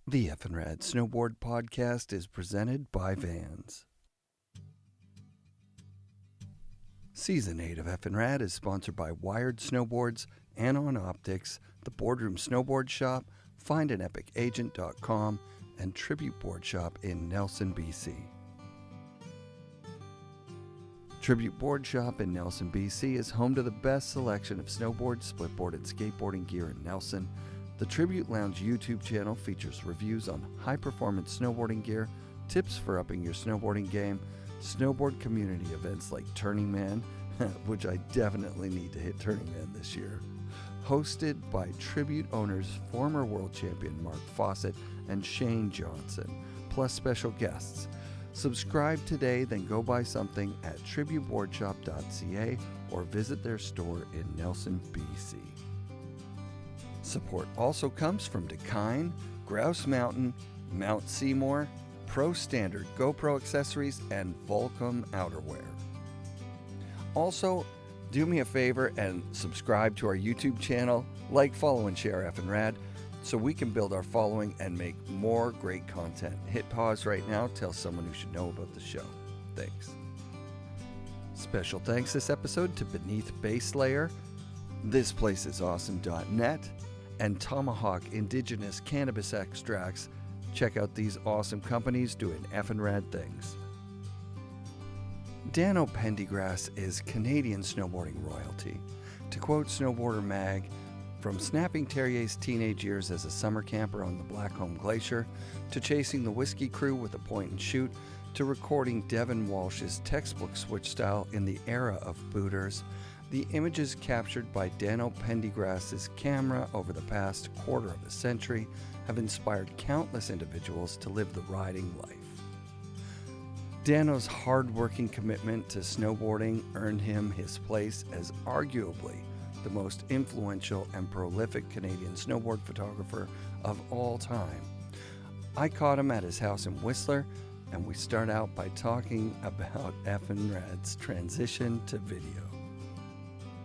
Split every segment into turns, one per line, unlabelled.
The FNRad Snowboard Podcast is presented by Vans. Season 8 of FNRad is sponsored by Wired Snowboards, Anon Optics, the Boardroom Snowboard Shop, FindAnEpicAgent.com, and Tribute Board Shop in Nelson, BC. Tribute Board Shop in Nelson, BC is home to the best selection of snowboard, splitboard, and skateboarding gear in Nelson. The Tribute Lounge YouTube channel features reviews on high-performance snowboarding gear, tips for upping your snowboarding game, snowboard community events like Turning Man, which I definitely need to hit Turning Man this year, hosted by Tribute owners former world champion Mark Fawcett and Shane Johnson, plus special guests. Subscribe today, then go buy something at tributeboardshop.ca or visit their store in Nelson, BC. Support also comes from Dakine, Grouse Mountain, Mount Seymour, Pro Standard GoPro accessories, and Volcom Outerwear. Also, do me a favor and subscribe to our YouTube channel, like, follow, and share FNRad so we can build our following and make more great content. Hit pause right now, tell someone who should know about the show. Thanks. Special thanks this episode to Beneath Base Layer, thisplaceisawesome.net, and Tomahawk Indigenous Cannabis Extracts. Check out these awesome companies doing FNRad things. Dano Pendygrasse is Canadian snowboarding royalty. To quote Snowboarder Mag, from snapping Terrier's teenage years as a summer camper on the Blackcomb Glacier, to chasing the whiskey crew with a point and shoot, to recording Devin Walsh's textbook switch style in the era of booters, the images captured by Dano Pendegrasse's camera over the past quarter of a century have inspired countless individuals to live the riding life. Dano's hard-working commitment to snowboarding earned him his place as arguably the most influential and prolific Canadian snowboard photographer of all time. I caught him at his house in Whistler, and we start out by talking about FNRad's transition to video.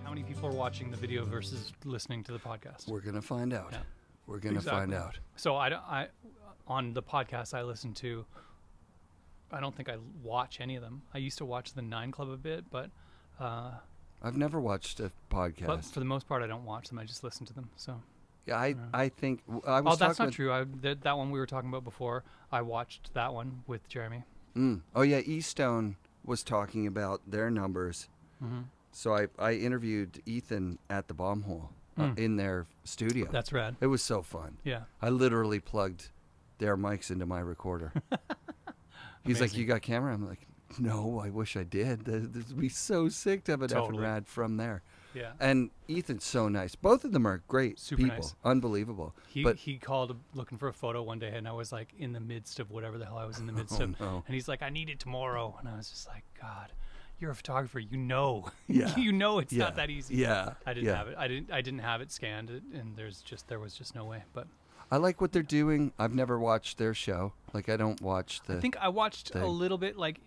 How many people are watching the video versus listening to the podcast?
We're going to find out.
Yeah.
We're going to find out.
So I on the podcast I listen to, I don't think I watch any of them. I used to watch the 9 Club a bit, but
I've never watched a podcast.
But for the most part, I don't watch them. I just listen to them. So
yeah, I think I was.
Oh, that's not true. That one we were talking about before. I watched that one with Jeremy.
Oh yeah, Eastone was talking about their numbers.
Mm-hmm.
So I interviewed Ethan at the Bomb Hole in their studio.
That's rad.
It was so fun.
Yeah.
I literally plugged their mics into my recorder. He's like, "You got camera?" I'm like, "No, I wish I did. This would be so sick to have an FNRad from there."
Yeah.
And Ethan's so nice. Both of them are great
Super
people.
nice.
Unbelievable.
He called looking for a photo one day, and I was like in the midst of whatever the hell I was in the midst of.
No.
And he's like, "I need it tomorrow," and I was just like, "God, you're a photographer. You know,
Yeah.
you know it's not that easy."
Yeah.
I didn't have it. I didn't have it scanned, and there was just no way. But
I like what they're doing. I've never watched their show. Like, I don't watch the...
I think I watched a little bit. Like,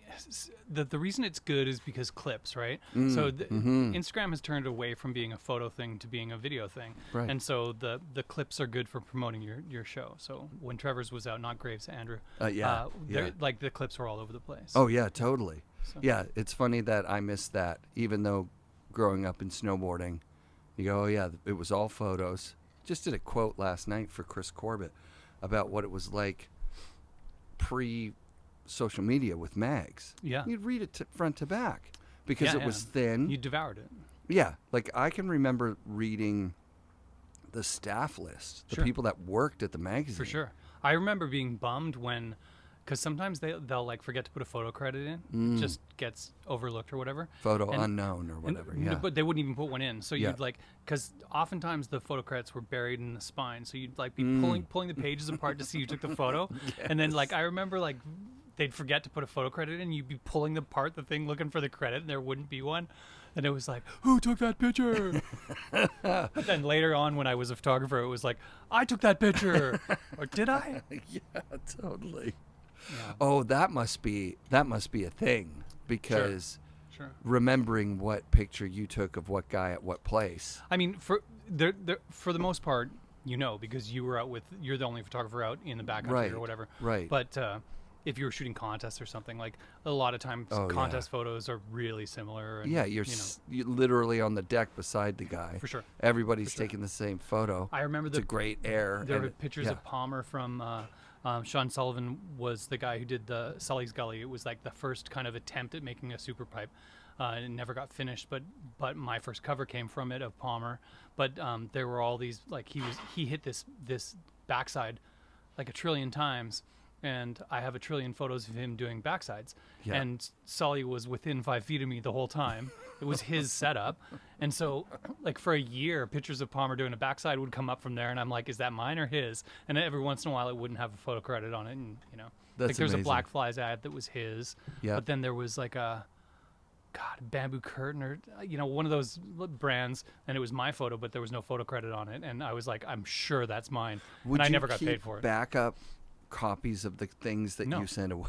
the reason it's good is because clips, right? So Instagram has turned away from being a photo thing to being a video thing.
Right.
And so the clips are good for promoting your show. So when Trevor's was out, not Graves, Andrew. Like, the clips were all over the place.
Oh, yeah, totally.
So.
Yeah, it's funny that I missed that, even though growing up in snowboarding, you go, oh, yeah, it was all photos. Just did a quote last night for Chris Corbett about what it was like pre-social media with mags.
Yeah.
You'd read it front to back because it was thin.
You devoured it.
Yeah. Like, I can remember reading the staff list, the people that worked at the magazine.
For sure. I remember being bummed when... Because sometimes they'll like forget to put a photo credit in, just gets overlooked or whatever.
Photo unknown or whatever. Yeah.
But they wouldn't even put one in. So you'd like, because oftentimes the photo credits were buried in the spine. So you'd like be pulling the pages apart to see who took the photo. Yes. And then like I remember like they'd forget to put a photo credit in. You'd be pulling apart the thing looking for the credit, and there wouldn't be one. And it was like, who took that picture? But then later on, when I was a photographer, it was like, I took that picture, or did I?
Yeah, totally.
Yeah.
Oh, that must be a thing, because
Sure.
remembering what picture you took of what guy at what place.
I mean, for the most part, because you're the only photographer out in the backcountry
Right,
or whatever.
right.
But if you were shooting contests or something, like a lot of times contest photos are really similar. And,
Yeah, you're literally on the deck beside the guy.
For sure.
Everybody's taking the same photo.
I remember
it's a great air.
There were pictures of Palmer from Sean Sullivan was the guy who did the Sully's Gully. It was like the first kind of attempt at making a super pipe. And it never got finished, but my first cover came from it of Palmer. But there were all these, like he hit this backside like a trillion times, and I have a trillion photos of him doing backsides.
Yeah.
And Sully was within 5 feet of me the whole time. It was his setup, and so like for a year, pictures of Palmer doing a backside would come up from there, and I'm like, is that mine or his? And every once in a while, it wouldn't have a photo credit on it, and
That's
like there's
amazing.
a Black Flies ad that was his.
Yeah.
But then there was like a bamboo curtain or one of those brands, and it was my photo, but there was no photo credit on it, and I was like, I'm sure that's mine.
Would
and I
you
never got
keep
paid for it.
backup copies of the things that
No.
you sent away?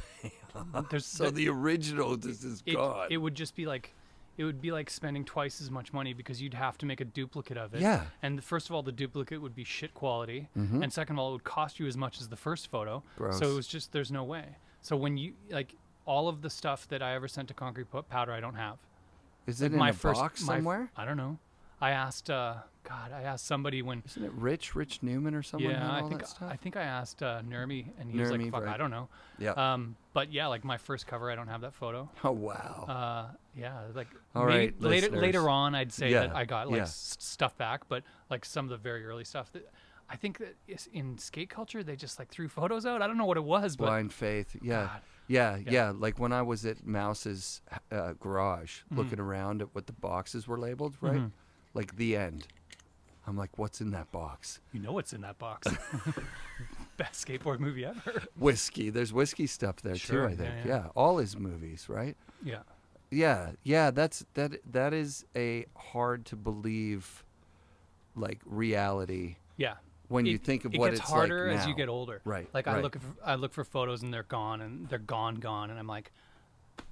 There's
the original just is gone.
It would just be like, it would be like spending twice as much money because you'd have to make a duplicate of it.
Yeah.
And first of all, the duplicate would be shit quality,
Mhm.
and second of all, it would cost you as much as the first photo.
Gross.
So it was just, there's no way. So when you all of the stuff that I ever sent to Concrete Powder, I don't have.
Is it
Like
in a box somewhere?
I don't know. I asked somebody when.
Isn't it Rich Newman or someone?
Yeah,
had all that stuff?
I think I asked Nurmi, and he was like,
Nurmi,
"Fuck,
right.
I don't know."
Yeah.
But yeah, like my first cover, I don't have that photo.
Oh wow.
Yeah, like
All
maybe
right,
later
listeners.
on, I'd say
Yeah,
that I got like
yeah.
stuff back, but like some of the very early stuff that I think that in skate culture they just like threw photos out. I don't know what it was, but
Blind faith. Yeah.
God.
Yeah,
Yeah.
yeah. Like when I was at Mouse's garage, looking around at what the boxes were labeled, right?
Mhm.
Like the end. I'm like, what's in that box?
you know what's in that box. Best skateboard movie ever.
Whiskey. There's whiskey stuff there
Sure,
too. I think.
yeah.
All his movies, right?
Yeah.
Yeah. That is a hard to believe, like reality
Yeah.
when you think of
it
what
gets
it's
harder
like
as you
now.
get older.
Right,
Like
right.
I look for photos and they're gone, and and I'm like,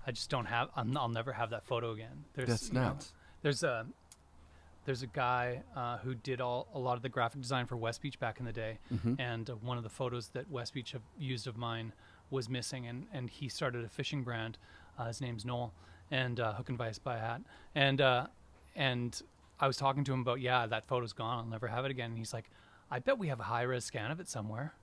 I just don't have. I'll never have that photo again.
That's nuts.
There's a guy who did a lot of the graphic design for West Beach back in the day, and one of the photos that West Beach have used of mine was missing, and he started a fishing brand. His name's Noel, and Hook and Vice by a hat, and I was talking to him about, that photo's gone, I'll never have it again. And he's like, I bet we have a high-res scan of it somewhere.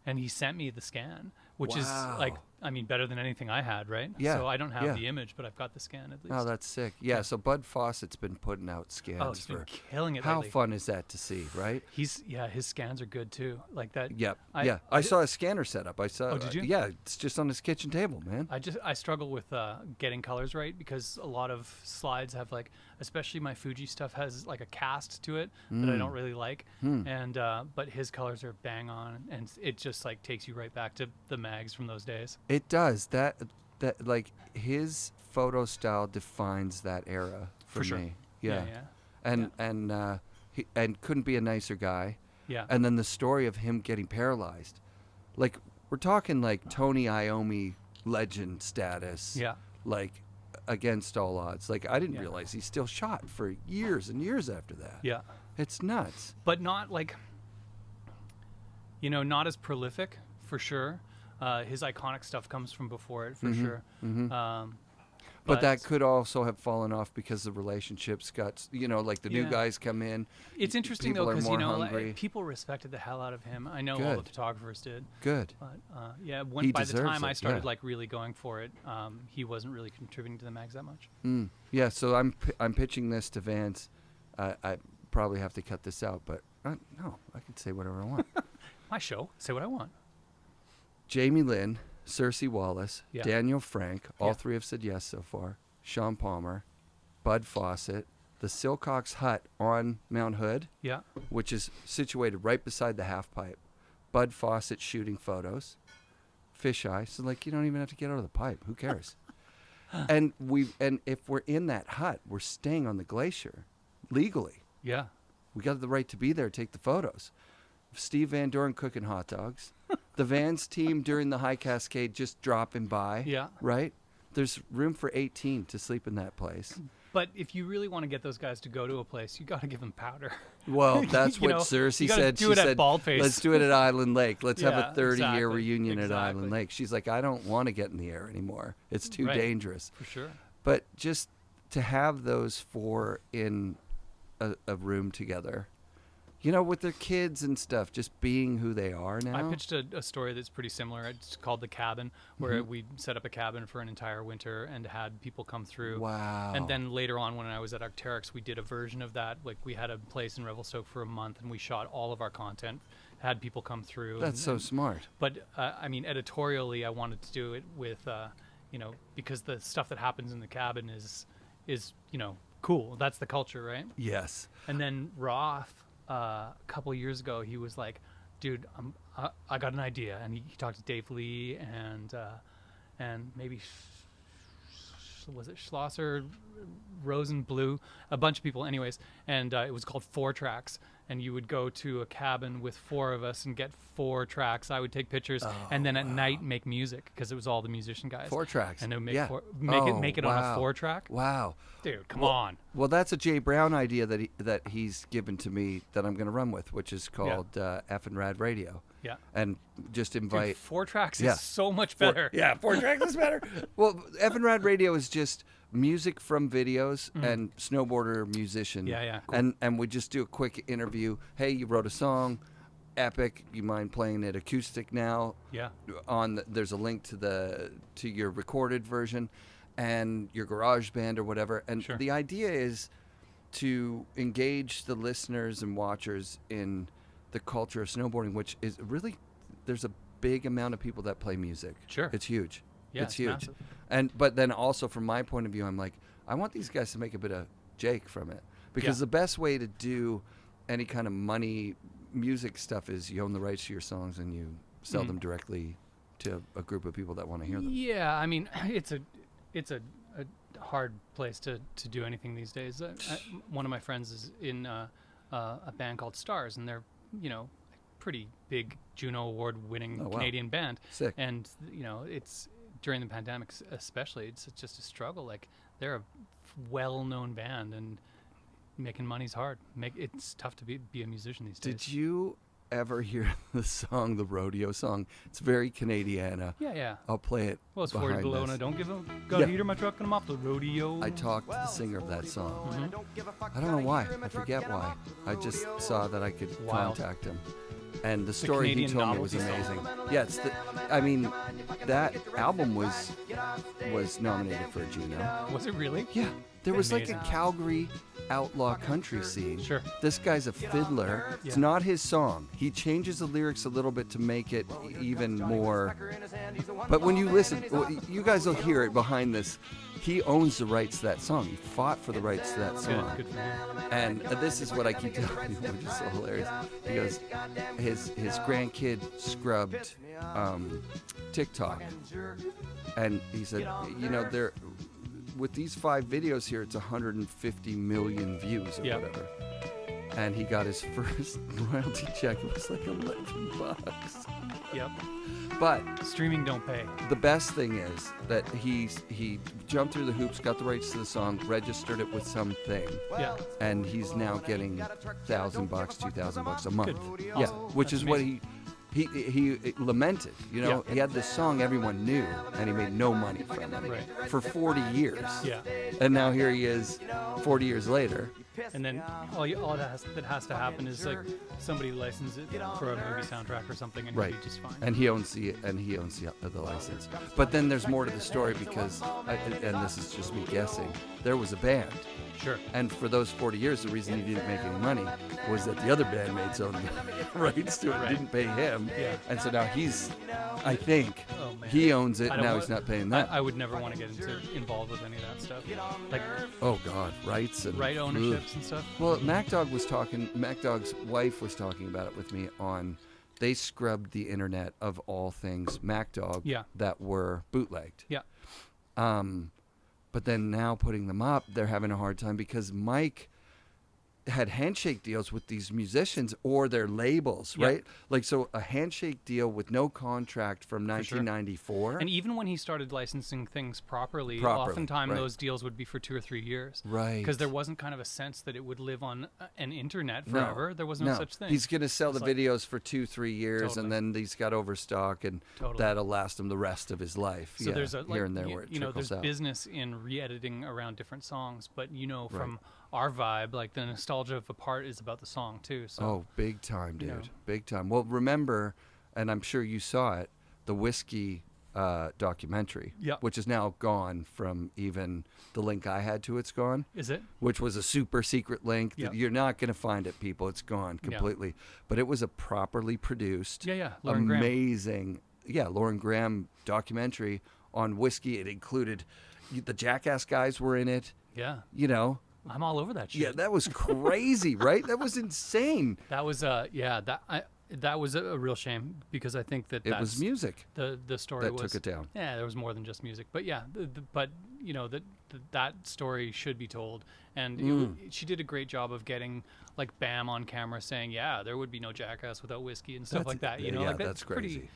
And he sent me the scan, which is like, I mean, better than anything I had, right?
Yeah,
So I don't have
yeah.
the image, but I've got the scan at least.
Oh, that's sick. Yeah, so Bud Fawcett's been putting out scans
Oh, he's been
for
killing it
how
lately.
fun is that to see, right?
His scans are good too. Like that.
Yep.
I
I saw a scanner setup. I saw.
Oh, did you?
Yeah, it's just on his kitchen table, man.
I struggle with getting colors right because a lot of slides have like, especially my Fuji stuff has like a cast to it that I don't really like, and but his colors are bang on, and it just like takes you right back to the mags from those days.
It does. That like his photo style defines that era for
sure.
me.
Yeah.
And he couldn't be a nicer guy.
Yeah.
And then the story of him getting paralyzed, like we're talking like Tony Iommi legend status.
Yeah.
Like against all odds. Like I didn't
Yeah.
realize he still shot for years and years after that.
Yeah.
It's nuts.
But not like, not as prolific for sure. His iconic stuff comes from before it for sure.
But that could also have fallen off because the relationships got, like the new
Yeah.
guys come in.
It's interesting
people
though
are
because
more hungry.
people respected the hell out of him. I know all
Good.
the photographers did.
Good.
But
He
by the
deserves
time I
it,
started
yeah.
like really going for it, he wasn't really contributing to the mags that much.
Yeah, so I'm pitching this to Vance. I probably have to cut this out, but no, I can say whatever I want.
My show, say what I want.
Jamie Lynn, Cersei Wallace,
Yeah.
Daniel Frank, all
Yeah.
three have said yes so far. Sean Palmer, Bud Fawcett, the Silcox Hut on Mount Hood,
Yeah.
which is situated right beside the half pipe. Bud Fawcett shooting photos. Fisheye, so like you don't even have to get out of the pipe. Who cares? and if we're in that hut, we're staying on the glacier legally.
Yeah.
We got the right to be there, take the photos. Steve Van Doren cooking hot dogs. The Vans team during the High Cascade just dropping by.
Yeah.
Right? There's room for 18 to sleep in that place.
But if you really want to get those guys to go to a place, you got to give them powder.
Well, that's what Cersei said.
Do it at Baldface.
Let's do it at Island Lake. Let's have a 30-year
exactly,
reunion at Island Lake. She's like, I don't want to get in the air anymore. It's too dangerous.
For sure.
But just to have those four in a room together, you know, with their kids and stuff, just being who they are now.
I pitched a story that's pretty similar. It's called The Cabin, where we set up a cabin for an entire winter and had people come through.
Wow.
And then later on, when I was at Arc'teryx, we did a version of that. Like, we had a place in Revelstoke for a month, and we shot all of our content, had people come through.
That's so smart.
But, I mean, editorially, I wanted to do it with, you know, because the stuff that happens in the cabin is you know, cool. That's the culture, right?
Yes.
And then Roth, a couple of years ago, he was like, dude, I got an idea. And he talked to Dave Lee and maybe was it Schlosser, Rosenblue, a bunch of people anyways. And it was called 4 Tracks. And you would go to a cabin with 4 of us and get 4 tracks. I would take pictures and then at night make music, because it was all the musician guys.
4 tracks.
And they would make it on a 4-track.
Wow.
Dude, come on.
Well, that's a Jay Brown idea that he's given to me that I'm going to run with, which is called FNRad Radio.
Yeah.
And just invite.
Dude, 4 tracks is so much better.
4 tracks is better. Well, FNRad Radio is just music from videos and snowboarder musician.
Yeah, cool.
And we just do a quick interview. Hey, you wrote a song, epic. You mind playing it acoustic now?
Yeah.
There's a link to your recorded version and your garage band or whatever. And the idea is to engage the listeners and watchers in the culture of snowboarding, which is really, there's a big amount of people that play music.
Sure.
It's huge.
Yeah,
it's huge.
massive.
But then also from my point of view, I'm like, I want these guys to make a bit of Jake from it, because the best way to do any kind of money music stuff is you own the rights to your songs and you sell them directly to a group of people that want to hear them.
Yeah, I mean, it's a hard place to do anything these days. One of my friends is in a band called Stars, and they're, you know, pretty big Juno Award-winning Canadian band.
Sick.
And, you know, it's during the pandemic especially, it's just a struggle. Like, they're a well-known band, and making money's hard. It's tough to be a musician these days.
Did you ever hear the song, the rodeo song? It's very Canadiana.
Yeah.
I'll play it.
Well, it's 40 below, and I don't give a got a heater in my truck, and I'm off the rodeo.
I talked to the singer of that song. I don't know why. I forget why. I just saw that I could contact him. And the story he told me was amazing. Yeah, I mean, that album was nominated for a Juno.
Was it really?
Yeah. There was like a Calgary outlaw country scene.
Sure.
This guy's a fiddler. It's not his song. He changes the lyrics a little bit to make it even more. But when you listen, you guys will hear it behind this. He owns the rights to that song. He fought for the rights to that song.
Good for him.
And this is what I keep telling you, which is so hilarious. He goes, his grandkid scrubbed TikTok. And he said, you know, with these 5 videos here, it's 150 million views or whatever. And he got his first royalty check. It was like $11.
Yep.
But
streaming don't pay.
The best thing is that he jumped through the hoops, got the rights to the song, registered it with something.
Yeah.
And he's now getting $1,000, $2,000 a month.
Good.
Yeah,
Awesome.
which
That's
is what
amazing.
he lamented. You know, he had this song everyone knew, and he made no money from it for 40 years.
Yeah.
And now here he is, 40 years later.
And then all that has to happen is like somebody licenses it for a movie soundtrack or something, and he'll be just fine.
And he owns the license. But then there's more to the story because, and this is just me guessing, there was a band.
Sure.
And for those 40 years, the reason he didn't make any money was that the other bandmates owned the rights to it, didn't pay him.
Yeah.
And so now I think he owns it, and now he's not paying that.
I would never want to get involved with any of that stuff. Like,
oh God, rights and
right ownerships and stuff.
Well, MacDog's wife was talking about it with me on. They scrubbed the internet of all things MacDog that were bootlegged.
Yeah.
But then now putting them up, they're having a hard time because Mike had handshake deals with these musicians or their labels, right? Like, so a handshake deal with no contract from 1994.
And even when he started licensing things properly oftentimes those deals would be for 2 or 3 years.
Right.
Because there wasn't kind of a sense that it would live on an internet forever. There was no such thing.
He's going to sell the videos for 2-3 years, and then he's got overstock, and that'll last him the rest of his life.
So there's a,
here and there where it
there's
out.
business in re-editing around different songs, but from our vibe, like the nostalgia of a part is about the song too. So
big time, dude. Big time. Well, remember, and I'm sure you saw it, the whiskey documentary, which is now gone from even the link I had to it's gone.
Is it?
Which was a super secret link that you're not going to find it, people. It's gone completely. But it was a properly produced,
Lauren
amazing, Lauren Graham documentary on whiskey. It included the Jackass guys were in it.
Yeah.
You know.
I'm all over that shit.
Yeah, that was crazy, right? That was insane.
That was that was a real shame, because I think that
it was music.
The story
that took it down.
Yeah, there was more than just music, but that story should be told, and she did a great job of getting like Bam on camera saying, there would be no Jackass without whiskey and stuff like that.
That's crazy.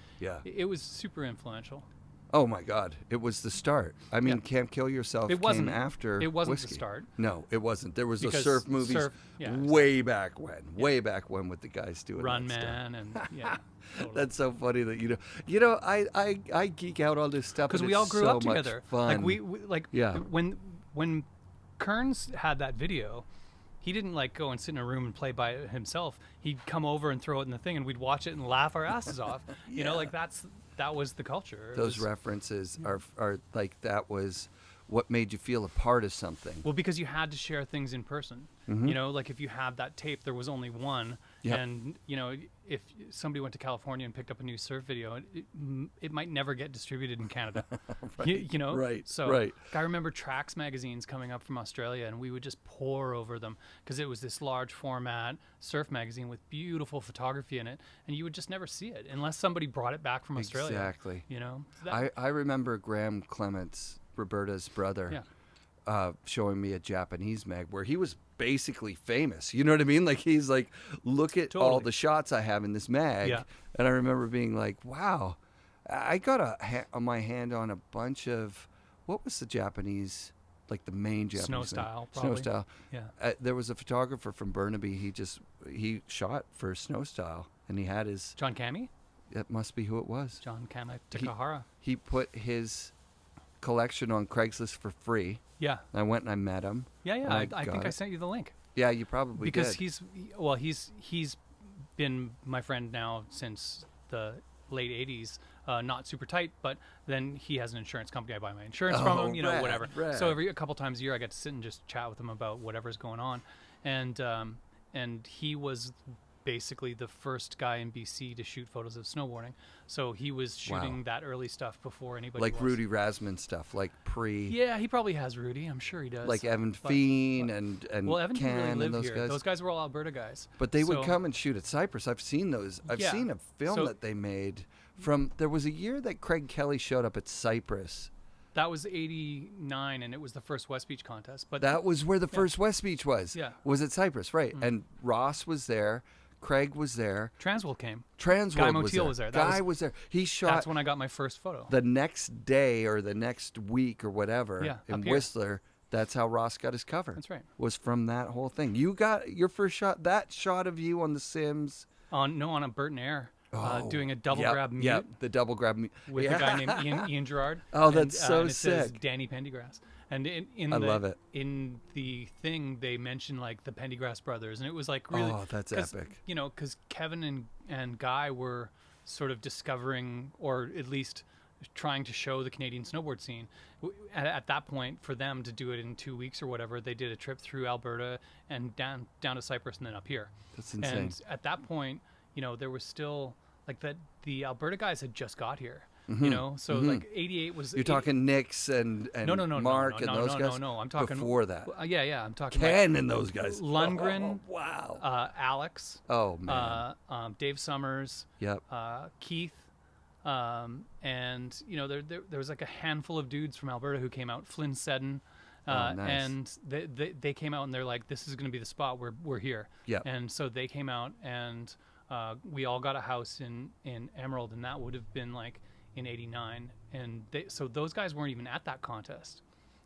It was super influential.
Oh my God! It was the start. I mean, Can't Kill Yourself came after.
It wasn't
whiskey.
The start.
No, it wasn't. There was
because
the surf movies way back when. Way back when, with the guys doing
Run
that
Man
stuff.
and totally.
That's so funny that I geek out on this stuff
because we all grew up together.
Fun.
When Kearns had that video, he didn't like go and sit in a room and play by it himself. He'd come over and throw it in the thing, and we'd watch it and laugh our asses off. You know, like that was the culture.
Those references are like, that was what made you feel a part of something.
Well, because you had to share things in person. You know, like if you had that tape, there was only one. And, if somebody went to California and picked up a new surf video, it might never get distributed in Canada.
Right.
So I remember Trax magazines coming up from Australia, and we would just pore over them because it was this large format surf magazine with beautiful photography in it, and you would just never see it unless somebody brought it back from Australia.
Exactly.
So
I remember Graham Clements, Roberta's brother, showing me a Japanese mag where he was basically famous. You know what I mean? Like, he's like, look at all the shots I have in this mag. And I remember being like, wow, I got my hand on a bunch of, what was the Japanese, like the main Japanese
Snow Style, probably.
Snow Style.
Yeah.
There was a photographer from Burnaby. He shot for Snow Style, and he had his...
John Kami?
That must be who it was.
John Kami Takahara.
He put his collection on Craigslist for free.
Yeah.
I went and I met him.
I think I sent you the link.
Yeah, you probably
because
did.
he's been my friend now since the late 80s. Not super tight, but then he has an insurance company. I buy my insurance from him, whatever.
Rad.
So a couple times a year I get to sit and just chat with him about whatever's going on. And he was basically the first guy in BC to shoot photos of snowboarding. So he was shooting that early stuff before anybody
like
was.
Rudy Rasmussen stuff, like pre...
Yeah, he probably has Rudy. I'm sure he does.
Like Evan Feen and
well, Evan
Ken
didn't really
and
live
those
here.
guys.
Those guys were all Alberta guys.
But they would come and shoot at Cypress. I've seen those. I've seen a film that they made from... There was a year that Craig Kelly showed up at Cypress.
That was 89, and it was the first West Beach contest. But
that was where the first West Beach was.
Yeah.
Was at Cypress, right. And Ross was there. Craig was there.
Transworld came.
Guy
Motil was there.
Guy was there. He shot...
That's when I got my first photo.
The next day or the next week or whatever in Whistler, that's how Ross got his cover.
That's right.
Was from that whole thing. You got your first shot, that shot of you on the Sims.
On a Burton Air. Doing a double grab mute.
Yeah, the double grab mute.
With a guy named Ian Gerard.
Oh, that's so
and it
sick.
Says Dano Pendygrasse. And
love it.
In the thing, they mentioned like the Pendergrass brothers, and it was like really...
Oh, that's epic.
Because Kevin and Guy were sort of discovering, or at least trying to show the Canadian snowboard scene. At that point, for them to do it in 2 weeks or whatever, they did a trip through Alberta and down to Cypress and then up here.
That's insane.
And at that point, there was still like that. The Alberta guys had just got here. So like 88 was...
You're talking Nix and Mark and those guys?
No, I'm talking...
Before that.
Yeah, I'm talking...
Ken and those guys.
Lundgren.
Oh, wow.
Alex.
Oh, man.
Dave Summers.
Yep.
Keith. And, there was like a handful of dudes from Alberta who came out. Flynn Seddon.
Nice.
And they came out and they're like, this is going to be the spot where we're here.
Yeah.
And so they came out and we all got a house in Emerald, and that would have been like in '89. And so those guys weren't even at that contest.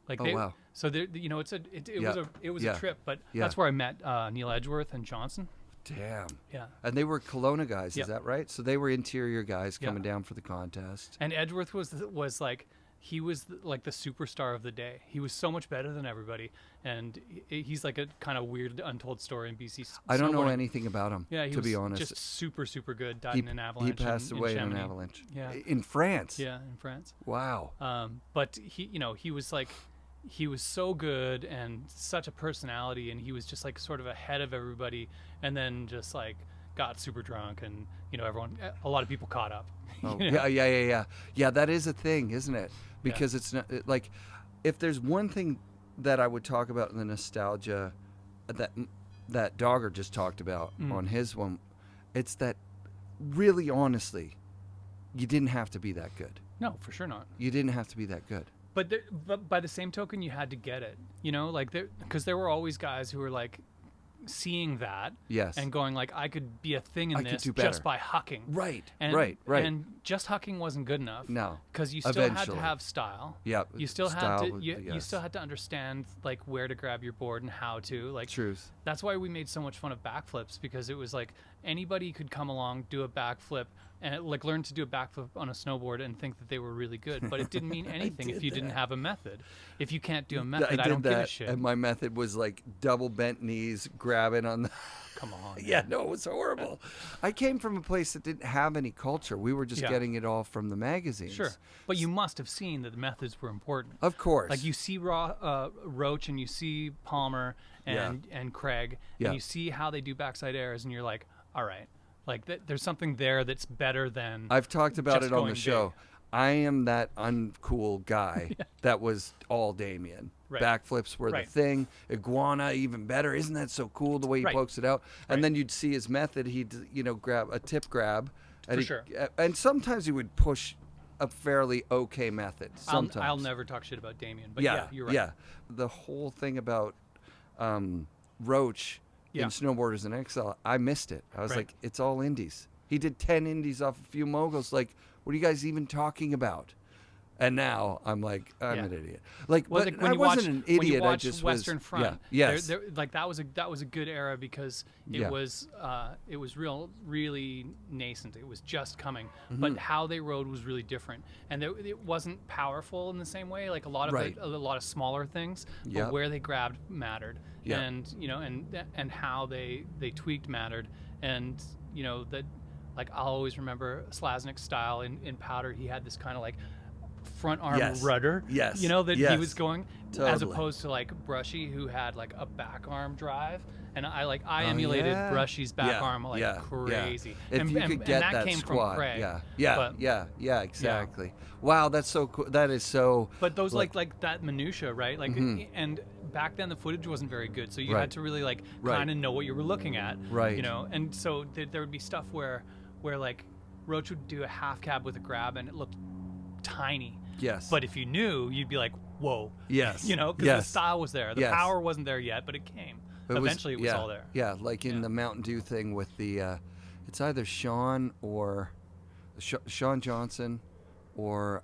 Like
wow.
So you know, it was a trip, but
Yeah.
that's where I met Neil Edgeworth and Johnson.
Damn.
Yeah.
And they were Kelowna guys,
Yep.
is that right? So they were interior guys
Yeah.
coming down for the contest.
And Edgeworth was like, he was like the superstar of the day. He was so much better than everybody, and he's like a kind of weird untold story in BC.
I don't know
snowboarding.
anything about him,
Yeah, he
to
was
be honest.
just super good. Died in an avalanche.
He passed away in an
Chamonix.
avalanche.
Yeah.
In France.
Yeah, in France.
Wow.
But he was like, he was so good and such a personality, and he was just like sort of ahead of everybody, and then just like got super drunk, and a lot of people caught up.
Oh,
You know?
yeah. That is a thing, isn't it? Because it's not like, if there's one thing that I would talk about in the nostalgia that Dogger just talked about on his one, it's that really honestly, you didn't have to be that good.
No, for sure not.
You didn't have to be that good.
But by the same token, you had to get it, because there were always guys who were like seeing that,
Yes.
and going like, I could be a thing in
I could
this
do better.
just by hucking.
Right.
And,
right.
And just hucking wasn't good enough.
No.
Because you still had
Eventually.
to have style.
Yeah.
You still had
style
to.
was-
You
yes.
still had to understand like where to grab your board and how to like.
Truth.
That's why we made so much fun of backflips, because it was like anybody could come along, do a backflip, and like learn to do a backflip on a snowboard and think that they were really good. But it didn't mean anything if you didn't have a method. If you can't do a method, I don't give a shit.
And my method was like double bent knees, grabbing on the.
Come on.
Yeah, no, it was horrible. I came from a place that didn't have any culture. We were just
Yeah.
getting it all from the magazines.
Sure, but you must have seen that the methods were important.
Of course.
Like you see Roach and you see Palmer and Craig,
Yeah.
and you see how they do backside airs, and you're like, all right, like there's something there that's better than.
I've talked about
just
it on
going
the show.
big.
I am that uncool guy that was all Damien.
Right.
Backflips were
Right.
the thing. Iguana, even better. Isn't that so cool the way he
Right.
pokes it out? And
Right.
then you'd see his method. He'd, grab a tip grab. And
For sure.
And sometimes he would push a fairly okay method. Sometimes.
I'll never talk shit about Damien, but yeah, you're right.
Yeah. The whole thing about Roach
Yeah.
in Snowboarders in Exile, I missed it. I was
Right.
like, it's all indies. He did 10 indies off a few moguls. Like, what are you guys even talking about? And now I'm like, I'm
Yeah.
an idiot. Like,
Well,
but
like when
I
you
wasn't
watch,
an idiot.
when you watch
I just
Western
was.
Front,
Yeah. Yes.
like that was a good era, because it
Yeah.
was really nascent. It was just coming,
Mm-hmm.
but how they rode was really different, and it wasn't powerful in the same way. Like a lot of
Right.
a lot of smaller things, but
Yep.
where they grabbed mattered,
Yeah.
and how they tweaked mattered, and that, like I'll always remember Slasnik's style in powder. He had this kind of like front arm
Yes.
rudder,
Yes.
that he
Yes.
was going, as
Totally.
opposed to like Brushy, who had like a back arm drive, and I emulated
yeah?
Brushy's back
Yeah,
arm like
yeah,
crazy.
If
and,
you
and,
could get
and that came
squat,
from Craig.
yeah,
but,
exactly. Wow, that's so cool. That is so.
But those like that minutia, right? Like, and back then the footage wasn't very good, so you
Right.
had to really like
Right.
kind of know what you were looking at,
Right.
And so there would be stuff where like Roach would do a half cab with a grab, and it looked tiny.
Yes.
But if you knew, you'd be like, whoa.
Yes.
Because the
Yes.
style was there. The
Yes.
power wasn't there yet, but it came. Eventually, it was
yeah,
all there.
Yeah, like in
Yeah.
the Mountain Dew thing with the, it's either Sean or Sean Johnson or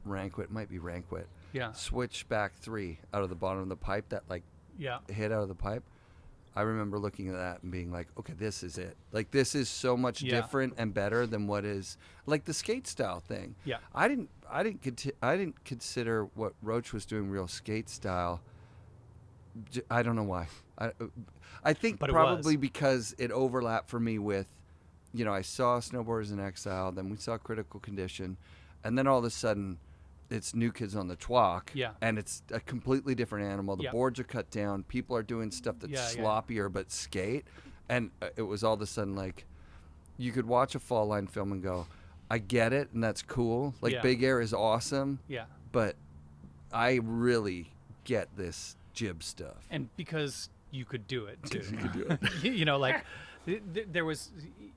Ranquit. It might be Ranquit.
Yeah.
Switch back 3 out of the bottom of the pipe that like
Yeah.
hit out of the pipe. I remember looking at that and being like, okay, this is it. Like, this is so much
Yeah.
different and better than what is like the skate style thing.
Yeah.
I didn't consider what Roach was doing real skate style. I don't know why. I think
But it
probably
was.
because it overlapped for me with, I saw Snowboarders in Exile, then we saw Critical Condition, and then all of a sudden it's New Kids on the Twalk,
Yeah.
and it's a completely different animal. The
Yeah.
boards are cut down. People are doing stuff that's
Yeah, yeah.
sloppier but skate, and it was all of a sudden like you could watch a Fall Line film and go, I get it, and that's cool. Like
Yeah.
Big Air is awesome,
Yeah.
but I really get this jib stuff.
And because you could do it too. Like there was,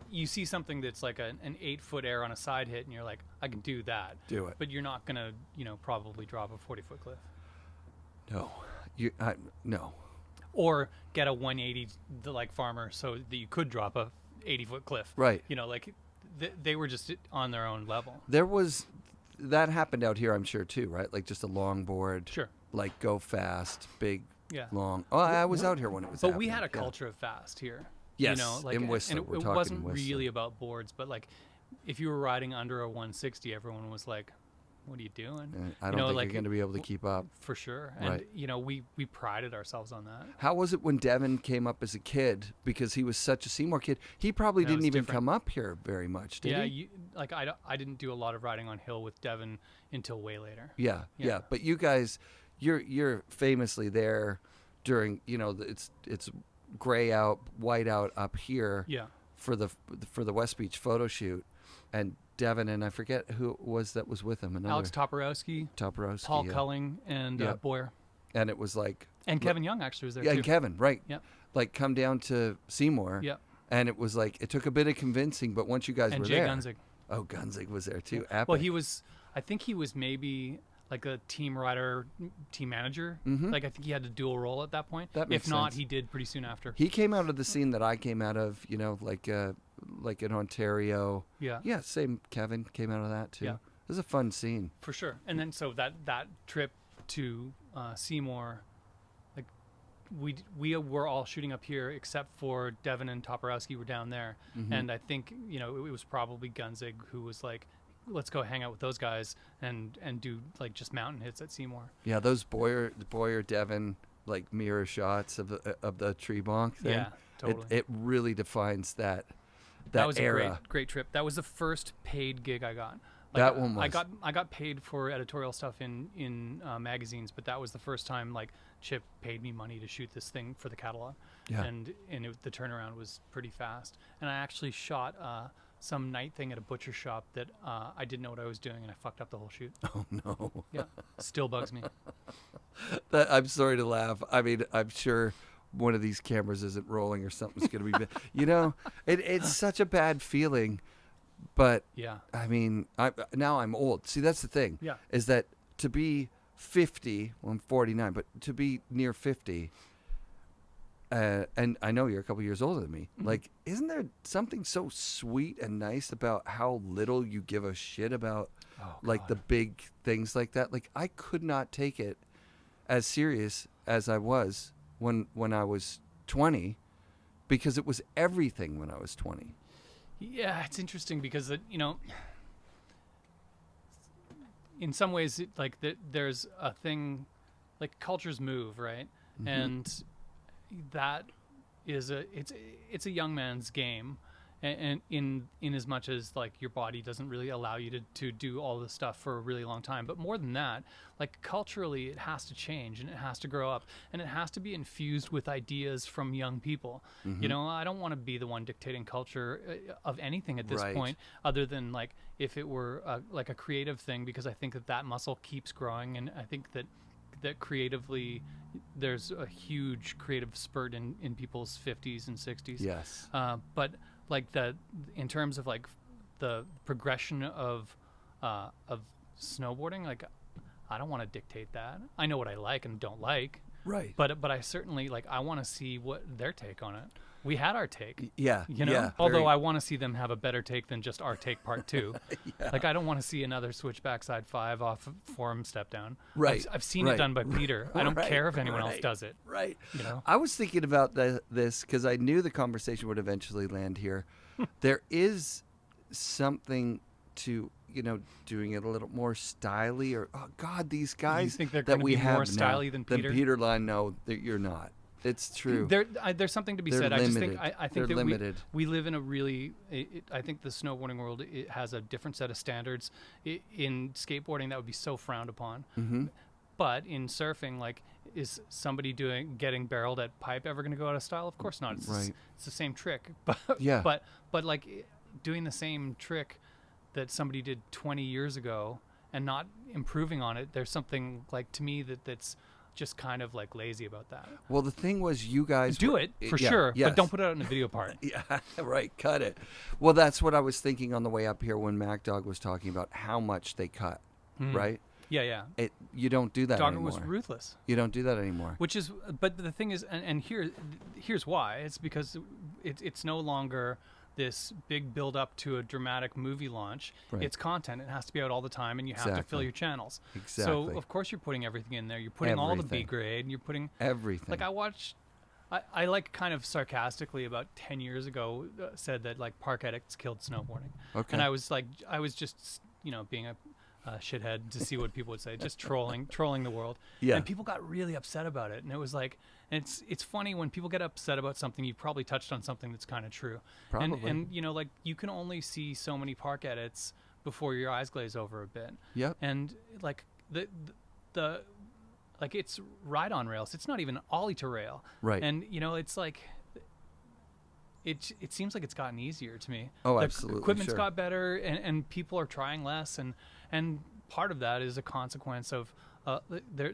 you see something that's like an 8-foot air on a side hit, and you're like, I can do that.
Do it.
But you're not gonna, probably drop a 40-foot cliff.
No, no.
Or get a 180 like farmer so that you could drop a 80-foot cliff.
Right.
You know, like they were just on their own level.
That happened out here, I'm sure too, right? Like just a longboard.
Sure.
Like go fast, big,
Yeah.
long. Oh, I was out here when it was.
But we had a culture of fast here.
Yes,
you know, like,
in Whistler.
and
We're
it
talking
wasn't
Whistler.
really about boards, but like if you were riding under a 160, everyone was like, "What are you doing?"
I don't think you're going to be able to keep up.
For sure. And
Right.
you know, we prided ourselves on that.
How was it when Devin came up as a kid? Because he was such a Seymour kid. He probably
No,
didn't
it's
even
different.
come up here very much, did he?
Yeah, I didn't do a lot of riding on hill with Devin until way later.
Yeah.
Yeah.
But you guys, you're famously there during, it's gray out, white out up here.
Yeah.
For the West Beach photo shoot, and Devin and I forget who it was that was with him. Another
Alex Toporowski,
Toporowski,
Paul Culling, and
Yeah.
Boyer.
and it was like
And Kevin Young actually was there
yeah,
too.
and Kevin, right?
Yeah.
Like come down to Seymour.
Yeah.
And it was like it took a bit of convincing, but once you guys
And
were
Jay
there,
Gunzig.
oh, Gunzig was there too. Epic.
Well, I think he was maybe like a team rider, team manager. Like I think he had a dual role at that point.
That makes
if not,
sense.
he did pretty soon after.
He came out of the scene that I came out of, like in Ontario.
Yeah.
Yeah, same. Kevin came out of that too.
Yeah.
It was a fun scene.
For sure. And then so that trip to Seymour, like we were all shooting up here except for Devin and Toporowski were down there. And I think it was probably Gunzig who was like, let's go hang out with those guys and do like just mountain hits at Seymour.
Yeah, those Boyer Devin like mirror shots of the tree bonk thing.
Yeah, totally.
It really defines that
was
era.
a great trip. That was the first paid gig I got.
That one was.
I got paid for editorial stuff in magazines, but that was the first time like Chip paid me money to shoot this thing for the catalog.
Yeah.
And the turnaround was pretty fast. And I actually shot some night thing at a butcher shop that I didn't know what I was doing, and I fucked up the whole shoot.
Oh no.
Yeah, still bugs me.
I'm sorry to laugh. I mean, I'm sure one of these cameras isn't rolling or something's going to be it's such a bad feeling. But
Yeah.
I mean, now I'm old. See, that's the thing.
Yeah.
Is that to be 50, well, I'm 49, but to be near 50, and I know you're a couple years older than me. Like, isn't there something so sweet and nice about how little you give a shit about, like the big things like that? Like, I could not take it as serious as I was when I was 20, because it was everything when I was 20.
Yeah, it's interesting because in some ways, there's a thing, like cultures move, right? And that is it's a young man's game, and in as much as like your body doesn't really allow you to do all this stuff for a really long time. But more than that, like culturally, it has to change and it has to grow up and it has to be infused with ideas from young people. I don't want to be the one dictating culture of anything at this
Right.
point, other than like if it were like a creative thing, because I think that muscle keeps growing, and I think that creatively there's a huge creative spurt in people's 50s and 60s.
Yes.
But like in terms of like the progression of snowboarding, like I don't want to dictate that. I know what I like and don't like.
Right.
But I certainly like I want to see what their take on it. We had our take.
Yeah. Yeah,
Although
very-
I want to see them have a better take than just our take part 2. Like I don't want to see another switchback side 5 off of Forum step down.
Right.
I've seen
Right.
it done by Peter. I don't
Right,
care if anyone else
right,
does it.
Right.
I
was thinking about this because I knew the conversation would eventually land here. There is something to, doing it a little more styly, or, oh God, these guys
You think they're
that
going to
we
be
have
more
now,
styly than Peter?
Peter Line, no, you're not. It's true.
There's something to be
They're
said.
limited.
I think
They're
that
limited.
we live in a really. I think the snowboarding world it has a different set of standards. In skateboarding, that would be so frowned upon. But in surfing, like, is somebody getting barreled at pipe ever going to go out of style? Of course not. It's
Right.
it's the same trick. But
Yeah.
but like doing the same trick that somebody did 20 years ago and not improving on it. There's something like to me that's just kind of like lazy about that.
Well, the thing was, you guys
Do
were-
it for
yeah,
sure,
yes.
but don't put it out in the video part.
Yeah, right. Cut it. Well, that's what I was thinking on the way up here when Mac Dog was talking about how much they cut, right?
Yeah.
You don't do that
Dogger
anymore.
was ruthless.
You don't do that anymore.
Which is, but the thing is, and here's why. It's because it's no longer this big build up to a dramatic movie launch.
Right.
It's content. It has to be out all the time, and you have to fill your channels.
Exactly.
So of course you're putting everything in there. You're putting all the B grade, and you're putting
everything.
Like I like kind of sarcastically about 10 years ago said that like park edicts killed snowboarding. Okay. And I was just being a shithead to see what people would say, just trolling the world. Yeah. And people got really upset about it, and it was like, and it's funny when people get upset about something. You probably touched on something that's kind of true. Probably. And like you can only see so many park edits before your eyes glaze over a bit. Yep. And like the like it's ride on rails. It's not even ollie to rail. Right. And it's like it seems like it's gotten easier to me. Oh, absolutely. Equipment's got better, and people are trying less, and part of that is a consequence of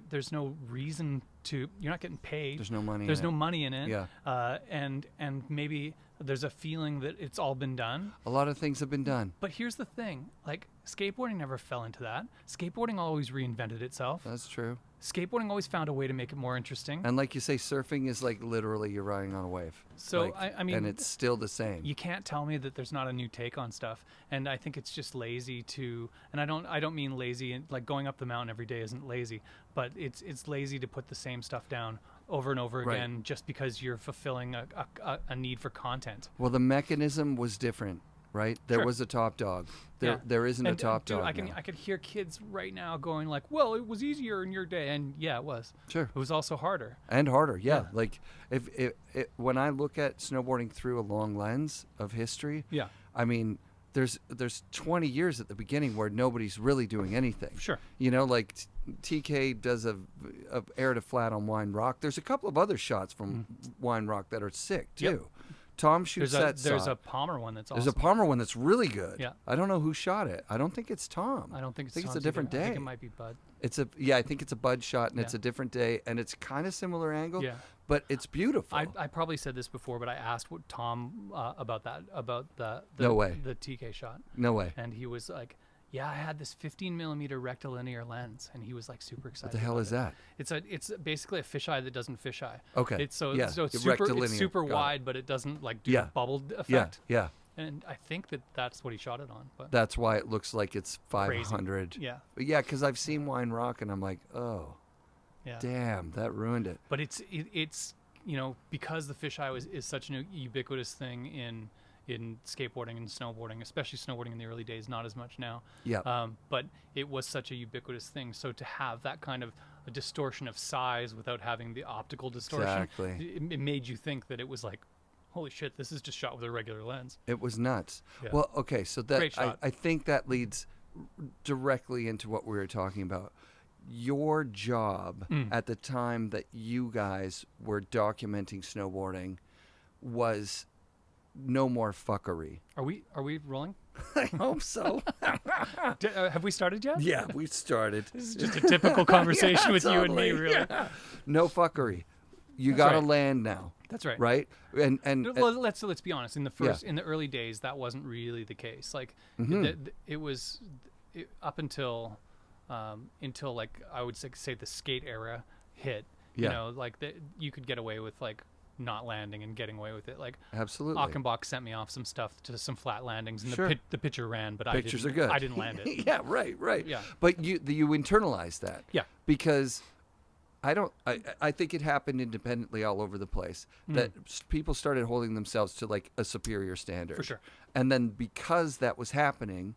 there's no reason to. You're not getting paid. There's no money. There's no money in it. Yeah. And maybe there's a feeling that it's all been done. A lot of things have been done. But here's the thing: like skateboarding never fell into that. Skateboarding always reinvented itself. That's true. Skateboarding always found a way to make it more interesting. And like you say, surfing is like literally you're riding on a wave. So I mean, and it's still the same. You can't tell me that there's not a new take on stuff. And I think it's just lazy to. And I don't mean lazy and like going up the mountain every day isn't lazy, but it's lazy to put the same stuff down over and over again just because you're fulfilling a need for content. Well, the mechanism was different. Right, there was a top dog. There isn't a top dog. I could hear kids right now going like, "Well, it was easier in your day," and yeah, it was. Sure, it was also harder. And harder, yeah. Like if when I look at snowboarding through a long lens of history, I mean, there's 20 years at the beginning where nobody's really doing anything. Sure, like TK does a air to flat on Wine Rock. There's a couple of other shots from Wine Rock that are sick too. Yep. Tom shoots there's a Palmer one that's awesome. There's a Palmer one that's really good. Yeah. I don't know who shot it. I don't think it's Tom. I don't think it's Tom's a different day. I think it might be Bud. I think it's a Bud shot, and it's a different day, and it's kind of similar angle. Yeah. But it's beautiful. I probably said this before, but I asked what Tom about the no way. The TK shot. No way. And he was like, "Yeah, I had this 15 millimeter rectilinear lens," and he was like super excited. What the hell is that? It's basically a fisheye that doesn't fisheye. Okay. It's super wide, but it doesn't like do the bubbled effect. Yeah. And I think that's what he shot it on. But that's why it looks like it's 500. Crazy. Yeah. But yeah, because I've seen Wine Rock, and I'm like, oh, damn, that ruined it. But it's because the fisheye is such a ubiquitous thing in skateboarding and snowboarding, especially snowboarding in the early days, not as much now. Yeah. But it was such a ubiquitous thing. So to have that kind of a distortion of size without having the optical distortion, it made you think that it was like, holy shit, this is just shot with a regular lens. It was nuts. Yeah. Well, okay, so that I think that leads directly into what we were talking about. Your job at the time that you guys were documenting snowboarding was no more fuckery. Are we rolling? I hope so. Have we started yet? Yeah, we started. This is just a typical conversation with you and me, really. Yeah. No fuckery. You got to land now. That's right. Right? And well, let's be honest. In the early days, that wasn't really the case. Like it was up until like I would say the skate era hit. Yeah. You could get away with like not landing and getting away with it. Like absolutely. Achenbach sent me off some stuff to some flat landings, and the picture ran, but pictures are good. I didn't land it. Yeah, right. Yeah. But you internalize that. Yeah. Because I think it happened independently all over the place that people started holding themselves to like a superior standard. For sure. And then because that was happening,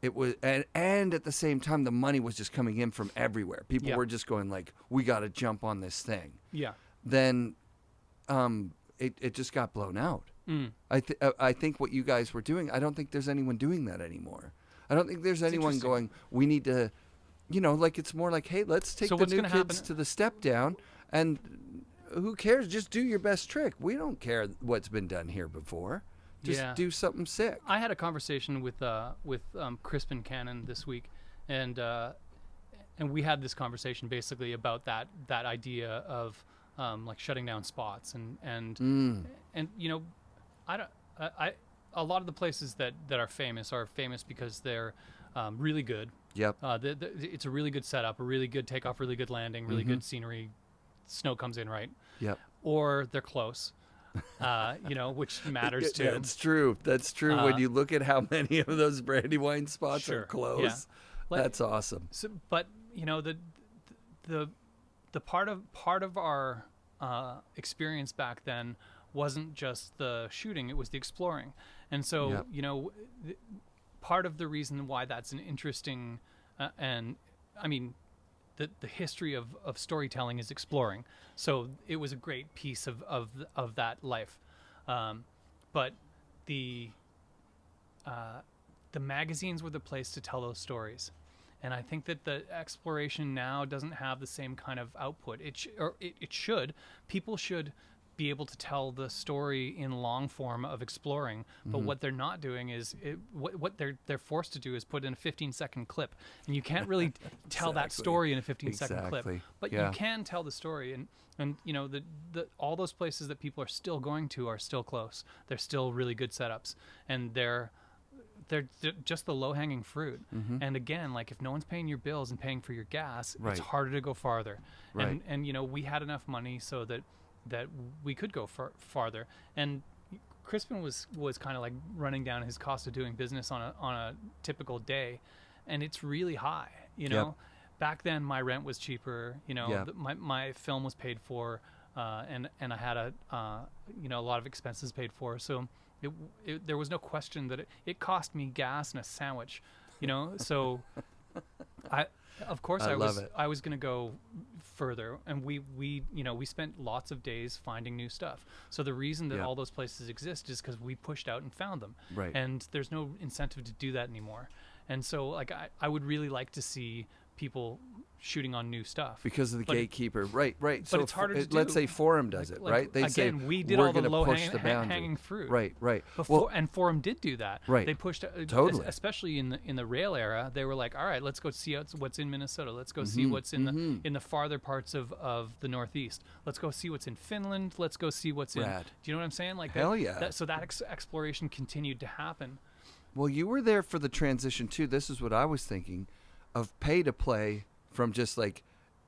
it was and at the same time the money was just coming in from everywhere. People were just going like, we got to jump on this thing. Yeah. Then it just got blown out. I think what you guys were doing, I don't think there's anyone doing that anymore. I don't think there's anyone going, we need to, like it's more like, hey, let's take the new kids to the step down, and who cares? Just do your best trick. We don't care what's been done here before. Just do something sick. I had a conversation with Crispin Cannon this week, and we had this conversation basically about that idea of like shutting down spots and a lot of the places that are famous because they're really good.
Yep.
It's a really good setup, a really good takeoff, really good landing, really good scenery. Snow comes in right.
Yep.
Or they're close. Which matters too.
That's true. That's true. When you look at how many of those Brandywine spots are close, that's awesome.
So, but the part of our experience back then wasn't just the shooting; it was the exploring. And so, part of the reason why that's an interesting, and I mean, the history of storytelling is exploring. So it was a great piece of that life. But the magazines were the place to tell those stories. And I think that the exploration now doesn't have the same kind of output. It should. People should be able to tell the story in long form of exploring, but what they're not doing is what they're forced to do is put in a 15-second clip, and you can't really tell that story in a 15-second clip, but you can tell the story, and all those places that people are still going to are still close. They're still really good setups, and they're just the low-hanging fruit. And again, like if no one's paying your bills and paying for your gas, it's harder to go farther. And we had enough money so that we could go farther. And Crispin was kind of like running down his cost of doing business on a typical day, and it's really high. Back then my rent was cheaper. My film was paid for, and I had a lot of expenses paid for. So there was no question that it cost me gas and a sandwich. So I was going to go further, and we spent lots of days finding new stuff. So the reason that all those places exist is because we pushed out and found them.
Right.
And there's no incentive to do that anymore. And so like I would really like to see people shooting on new stuff
because of the gatekeeper. Right.
But
So
it's harder to do.
Let's say Forum does it, right? They
again,
say
we did
we're
all the
gonna
low
push the boundary.
hanging fruit.
Right.
And Forum did do that.
Right.
They pushed
Totally.
especially in the rail era. They were like, all right, let's go see what's in Minnesota. Let's go see what's in the farther parts of the Northeast. Let's go see what's in Finland. Let's go see what's in. Do you know what I'm saying? Like
hell yeah.
So that exploration continued to happen.
Well, you were there for the transition too. This is what I was thinking of pay to play from just like,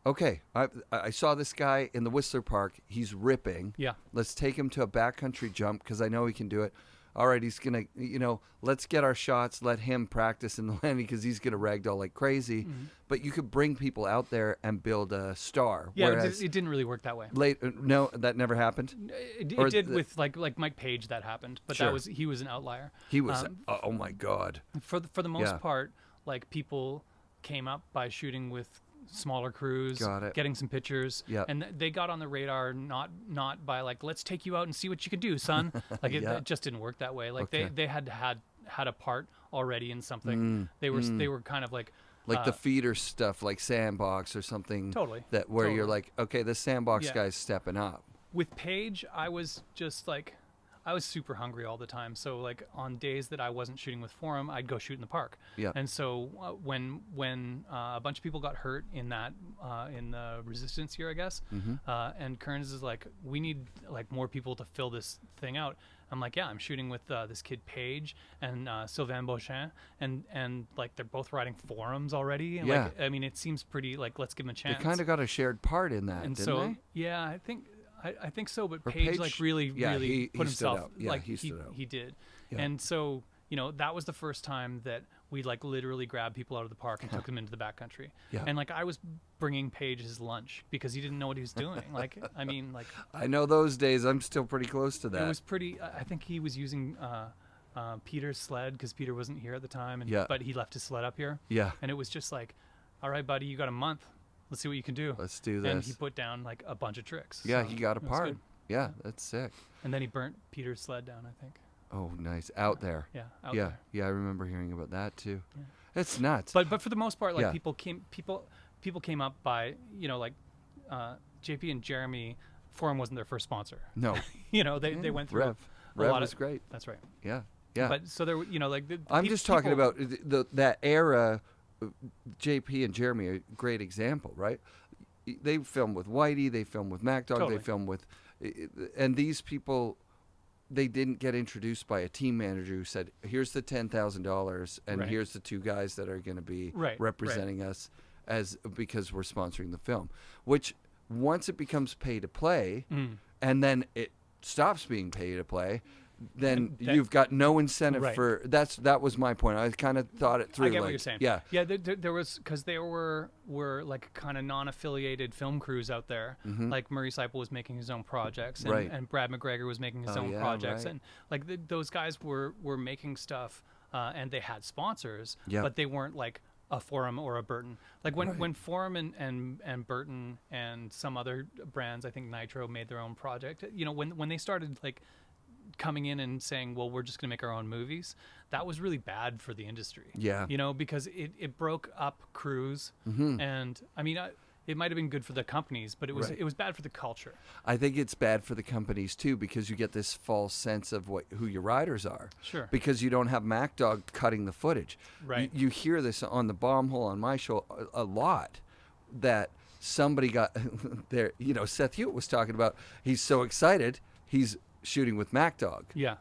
okay, I saw this guy in the Whistler Park. He's ripping.
Yeah.
Let's take him to a backcountry jump because I know he can do it. All right, he's going to, let's get our shots. Let him practice in the landing because he's going to ragdoll like crazy. But you could bring people out there and build a star.
Yeah, it didn't really work that way.
No, that never happened?
It did with like Mike Page, that happened. But he was an outlier.
He was, oh my God.
For the most part, like people came up by shooting with smaller crews, getting some pictures, and they got on the radar not by like, let's take you out and see what you can do, son. Like it just didn't work that way. Like they had a part already in something. They were kind of like
the feeder stuff, like Sandbox or something.
Totally.
You're like, okay, the Sandbox guy's stepping up.
With Page, I was just like, I was super hungry all the time. So like on days that I wasn't shooting with Forum, I'd go shoot in the park. Yeah. And so when a bunch of people got hurt in the Resistance year, I guess, and Kearns is like, we need like more people to fill this thing out. I'm like, yeah, I'm shooting with this kid Paige and Sylvain Beauchamp, and like they're both riding Forums already. And like, I mean, it seems pretty like, let's give them a chance.
They kind of got a shared part in that,
and
didn't
so
they?
yeah, I think so, but Paige like really put himself
out. Yeah,
like
he stood out.
He did.
Yeah.
And so, that was the first time that we like literally grabbed people out of the park and took them into the backcountry. Yeah. And like I was bringing Paige his lunch because he didn't know what he was doing. Like, I mean, like
I know those days. I'm still pretty close to that.
It was pretty. I think he was using Peter's sled because Peter wasn't here at the time, but he left his sled up here.
Yeah.
And it was just like, all right, buddy, you got a month. Let's see what you can do.
Let's do this.
And he put down like a bunch of tricks.
Yeah,
so
he got a part.
Good.
Yeah, that's sick.
And then he burnt Peter's sled down, I think.
Oh, nice. Out there.
Yeah, out there.
Yeah, I remember hearing about that too. Yeah. It's nuts.
But for the most part, like people came up by, like JP and Jeremy. Forum wasn't their first sponsor.
No.
They went through
Rev was great.
That's right.
Yeah.
But so there, like
I'm just talking about that era. JP and Jeremy are a great example, right? They filmed with Whitey, they filmed with MacDog, they filmed with, and these people they didn't get introduced by a team manager who said, here's the $10,000 and
Right.
here's the 2 guys that are going to be
Right,
representing us because we're sponsoring the film. Which once it becomes pay to play and then it stops being pay to play, then you've got no incentive
Right.
for that was my point. I kind of thought it through.
I get
like,
what you're saying.
Yeah.
Yeah, there was, because there were like kind of non-affiliated film crews out there. Like Murray Seipel was making his own projects, and,
Right.
and Brad McGregor was making his
Oh,
own
yeah,
projects,
right.
and like those guys were making stuff, and they had sponsors,
Yep.
but they weren't like a Forum or a Burton. Like when
Right.
when Forum and Burton and some other brands, I think Nitro, made their own project. You know, when they started like coming in and saying, well, we're just going to make our own movies, that was really bad for the industry.
Yeah.
You know, because it broke up crews, and I mean, it might have been good for the companies, but it was
Right.
it was bad for the culture.
I think it's bad for the companies too, because you get this false sense of who your riders are.
Sure.
Because you don't have MacDog cutting the footage.
Right.
You hear this on the bomb hole on my show a lot, that somebody got there. You know, Seth Hewitt was talking about. He's so excited. He's shooting with MacDog,
Yeah.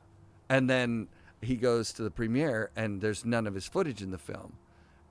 and then he goes to the premiere, and there's none of his footage in the film.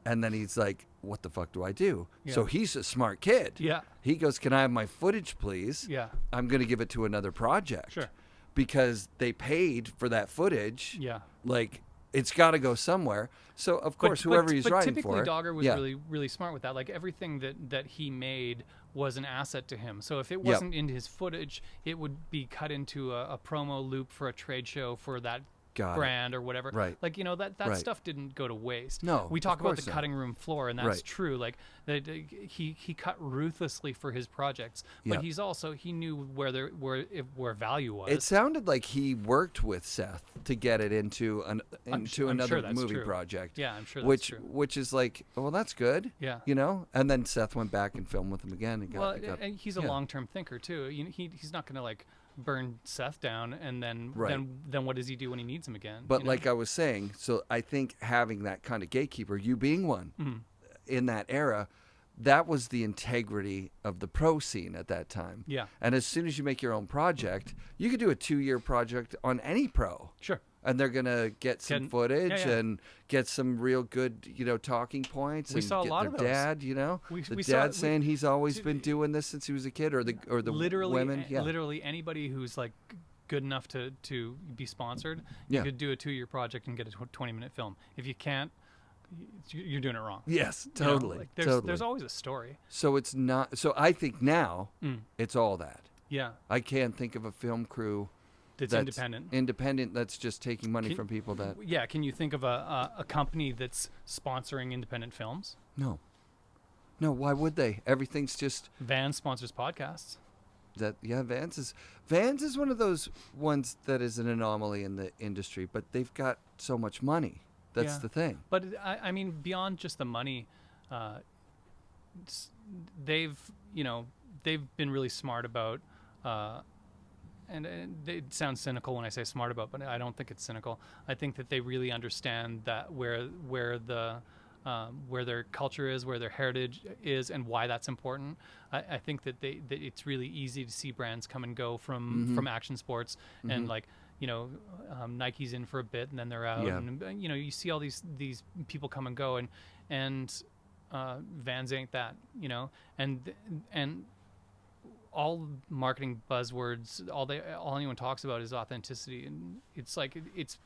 And then he's like, what the fuck do I do?
Yeah.
So he's a smart kid.
Yeah.
He goes, can I have my footage, please?
Yeah.
I'm going to give it to another project.
Sure.
Because they paid for that footage.
Yeah.
Like, it's got to go somewhere. So, of course, whoever he's writing
typically
for.
Dogger was
yeah.
really smart with that. Like everything that he made was an asset to him. So if it wasn't in his footage, it would be cut into a promo loop for a trade show for that
Got it.
brand or whatever.
Right.
Like, you know, that
Right.
stuff didn't go to waste.
No,
we talk
of
about
course
the
not.
cutting room floor, and that's
Right.
true. Like he cut ruthlessly for his projects, but
Yeah.
he's also, he knew where value was.
It sounded like he worked with Seth to get it into
I'm
another
sure that's
movie
true.
project.
Yeah, I'm sure that's
which
true.
which is like, well, that's good.
Yeah.
You know. And then Seth went back and filmed with him again. And
Well,
got
and he's a
yeah.
long-term thinker too. You know, he's not going to like burn Seth down and then
Right.
then what does he do when he needs him again?
But
you know?
like I was saying, so I think having that kind of gatekeeper, you being one in that era, that was the integrity of the pro scene at that time.
Yeah.
And as soon as you make your own project, you could do a 2-year project on any pro.
Sure.
And they're going to get some footage
yeah.
and get some real good, talking points.
We
and
saw a
get
lot
their
of those.
dad,
We
the
saw-
dad saying he's always been doing this since he was a kid, or the
literally
women. Yeah.
literally anybody who's like good enough to be sponsored,
Yeah.
you could do a 2-year project and get a 20-minute film. If you can't, you're doing it wrong.
Yes,
You know,
totally.
like, there's
totally.
always a story.
So it's not. So I think now it's all that.
Yeah.
I can't think of a film crew
That's independent.
Independent. That's just taking money from people that.
Yeah, can you think of a company that's sponsoring independent films?
No. Why would they? Everything's just
Van sponsors podcasts.
that. Yeah, Vans is one of those ones that is an anomaly in the industry, but they've got so much money. That's
Yeah.
the thing.
But I mean, beyond just the money, they've been really smart about, and it sounds cynical when I say smart about, but I don't think it's cynical. I think that they really understand that where their culture is, where their heritage is, and why that's important. I think that it's really easy to see brands come and go from action sports, and like, Nike's in for a bit and then they're out,
Yeah.
and you see all these people come and go, and Vans ain't that, and all marketing buzzwords, all anyone talks about is authenticity, and it's like it's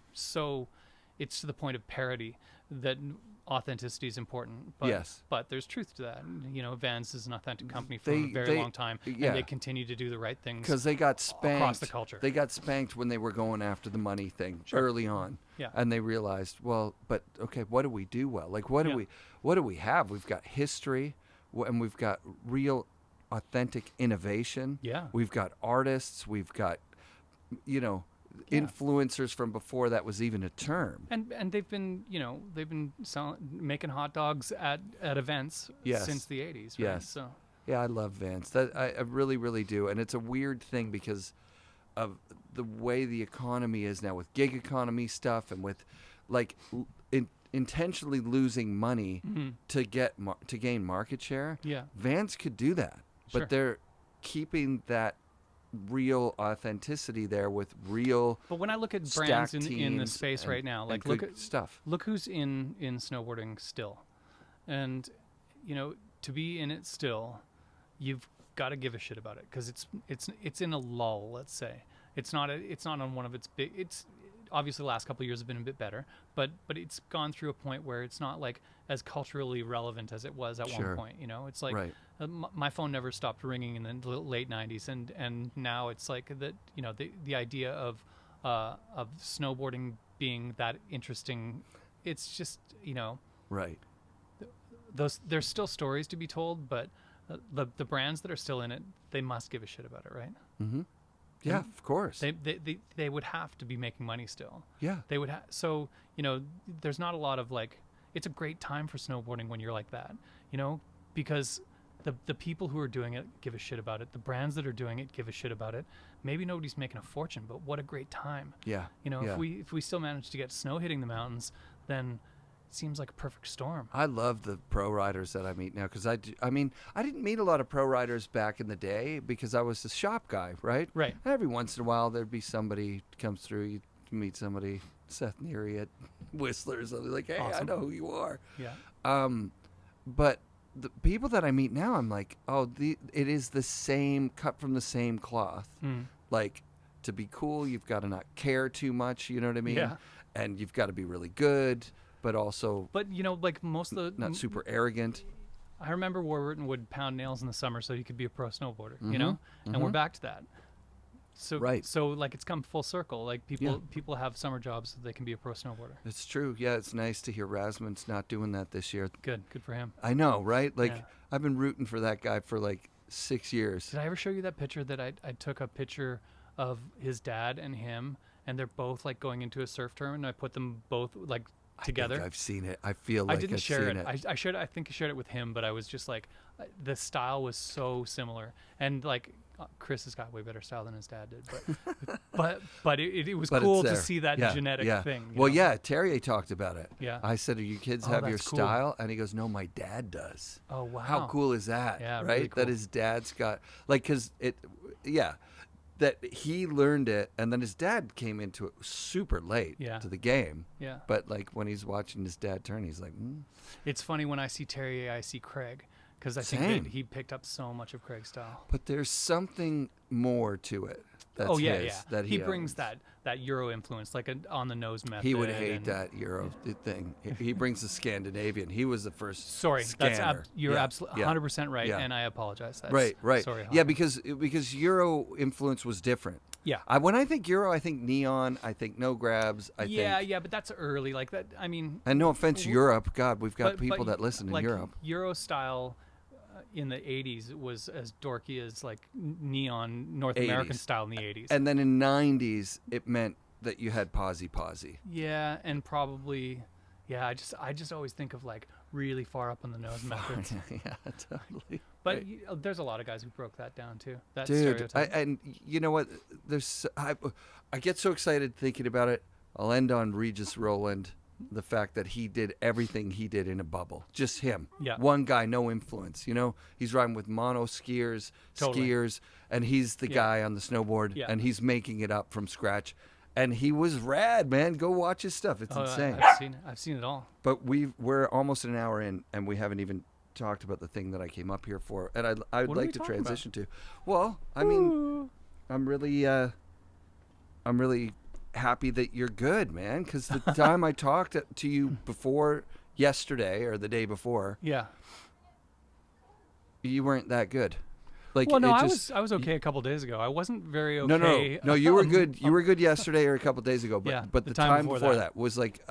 to the point of parody that authenticity is important. But,
Yes.
but there's truth to that. Vans is an authentic company for a very long time,
yeah.
and they continue to do the right things
Because they got spanked
across the culture.
They got spanked when they were going after the money thing early on.
Yeah.
And they realized, well, but okay, what do we do well? Like, what do we have? We've got history, and we've got real, authentic innovation.
Yeah.
We've got artists. We've got, influencers from before that was even a term.
And they've been making hot dogs at events
Yes.
since the 80s. Right?
Yes.
So
Yeah, I love Vans. That I really, really do. And it's a weird thing because of the way the economy is now with gig economy stuff and with like intentionally losing money to gain market share.
Yeah.
Vans could do that,
Sure.
but they're keeping that real authenticity there with real.
But when I look at brands in the
teams
space right now, like
good
look at
stuff.
Look who's in snowboarding still, and to be in it still, you've got to give a shit about it because it's in a lull. Let's say it's not on one of its big. It's obviously the last couple of years have been a bit better, but it's gone through a point where it's not like as culturally relevant as it was at one point. It's like my phone never stopped ringing in the late 90s, and now it's like that. The idea of snowboarding being that interesting, it's just
right.
There's still stories to be told, but the brands that are still in it, they must give a shit about it, right?
Mm-hmm. Yeah, of course.
They would have to be making money still.
Yeah.
They would so there's not a lot of like, it's a great time for snowboarding when you're like that, because the people who are doing it give a shit about it. The brands that are doing it give a shit about it. Maybe nobody's making a fortune, but what a great time.
Yeah.
If we still manage to get snow hitting the mountains, then it seems like a perfect storm.
I love the pro riders that I meet now because I didn't meet a lot of pro riders back in the day because I was the shop guy, right?
Right.
Every once in a while there'd be somebody comes through, you meet somebody, Seth Neary at Whistler's, I'll be like, hey, awesome. I know who you are.
Yeah.
But the people that I meet now, I'm like, it is the same, cut from the same cloth. Like, to be cool, you've got to not care too much, you know what I mean?
Yeah.
And you've got to be really good, but also...
But, like most of the...
Not super arrogant.
I remember Warburton would pound nails in the summer so he could be a pro snowboarder, And we're back to that. So, So, like, it's come full circle. Like, people have summer jobs so they can be a pro snowboarder.
It's true. Yeah, it's nice to hear Rasmund's not doing that this year.
Good for him.
I know, right? Like, I've been rooting for that guy for, like, 6 years.
Did I ever show you that picture that I took a picture of his dad and him, and they're both, like, going into a surf tournament, and I put them both, like, together?
I think I've seen it. I feel like
I didn't share it.
I
think I shared it with him, but I was just like, the style was so similar. And, like... Chris has got way better style than his dad did, but it was cool to see that genetic thing.
Well, yeah, Terrier talked about it.
Yeah,
I said, "Do you kids have your style?" And he goes, "No, my dad does."
Oh wow,
how cool is that?
Yeah,
right.
Really cool.
That his dad's got that he learned it, and then his dad came into it super late to the game.
Yeah,
but like when he's watching his dad turn, he's like,
It's funny when I see Terrier, I see Craig. Because I think that he picked up so much of Craig's style.
But there's something more to it. That's that
he brings that Euro influence, like on the nose method.
He would hate that Euro thing. He brings the Scandinavian. He was the first.
Sorry,
scanner.
You're absolutely 100% right, and I apologize.
Right.
Sorry.
Yeah, because Euro influence was different.
Yeah.
When I think Euro, I think neon. I think no grabs.
Yeah, but that's early. Like that. I mean.
And no offense, Europe. God, we've got people that listen in Europe.
Euro style. In the 80s was as dorky as like neon North 80s. American style in the 80s.
And then in 90s it meant that you had posy.
Yeah, and probably I just always think of like really far up on the nose methods.
Yeah, totally.
But there's a lot of guys who broke that down too. That
Dude,
stereotype.
and you know what? I get so excited thinking about it. I'll end on Regis Rowland. The fact that he did everything he did in a bubble, just him, one guy, no influence. He's riding with mono skiers, and he's the guy on the snowboard, and he's making it up from scratch. And he was rad, man. Go watch his stuff; it's insane.
I've seen it all.
But we're almost an hour in, and we haven't even talked about the thing that I came up here for, and I'd like to transition to. Well, I mean, I'm really happy that you're good, man, because the time I talked to you before yesterday or the day before, you weren't that good. Like,
well, no, I was okay a couple days ago. I wasn't very okay.
No, you were good. You were good yesterday or a couple days ago, but the time before that was like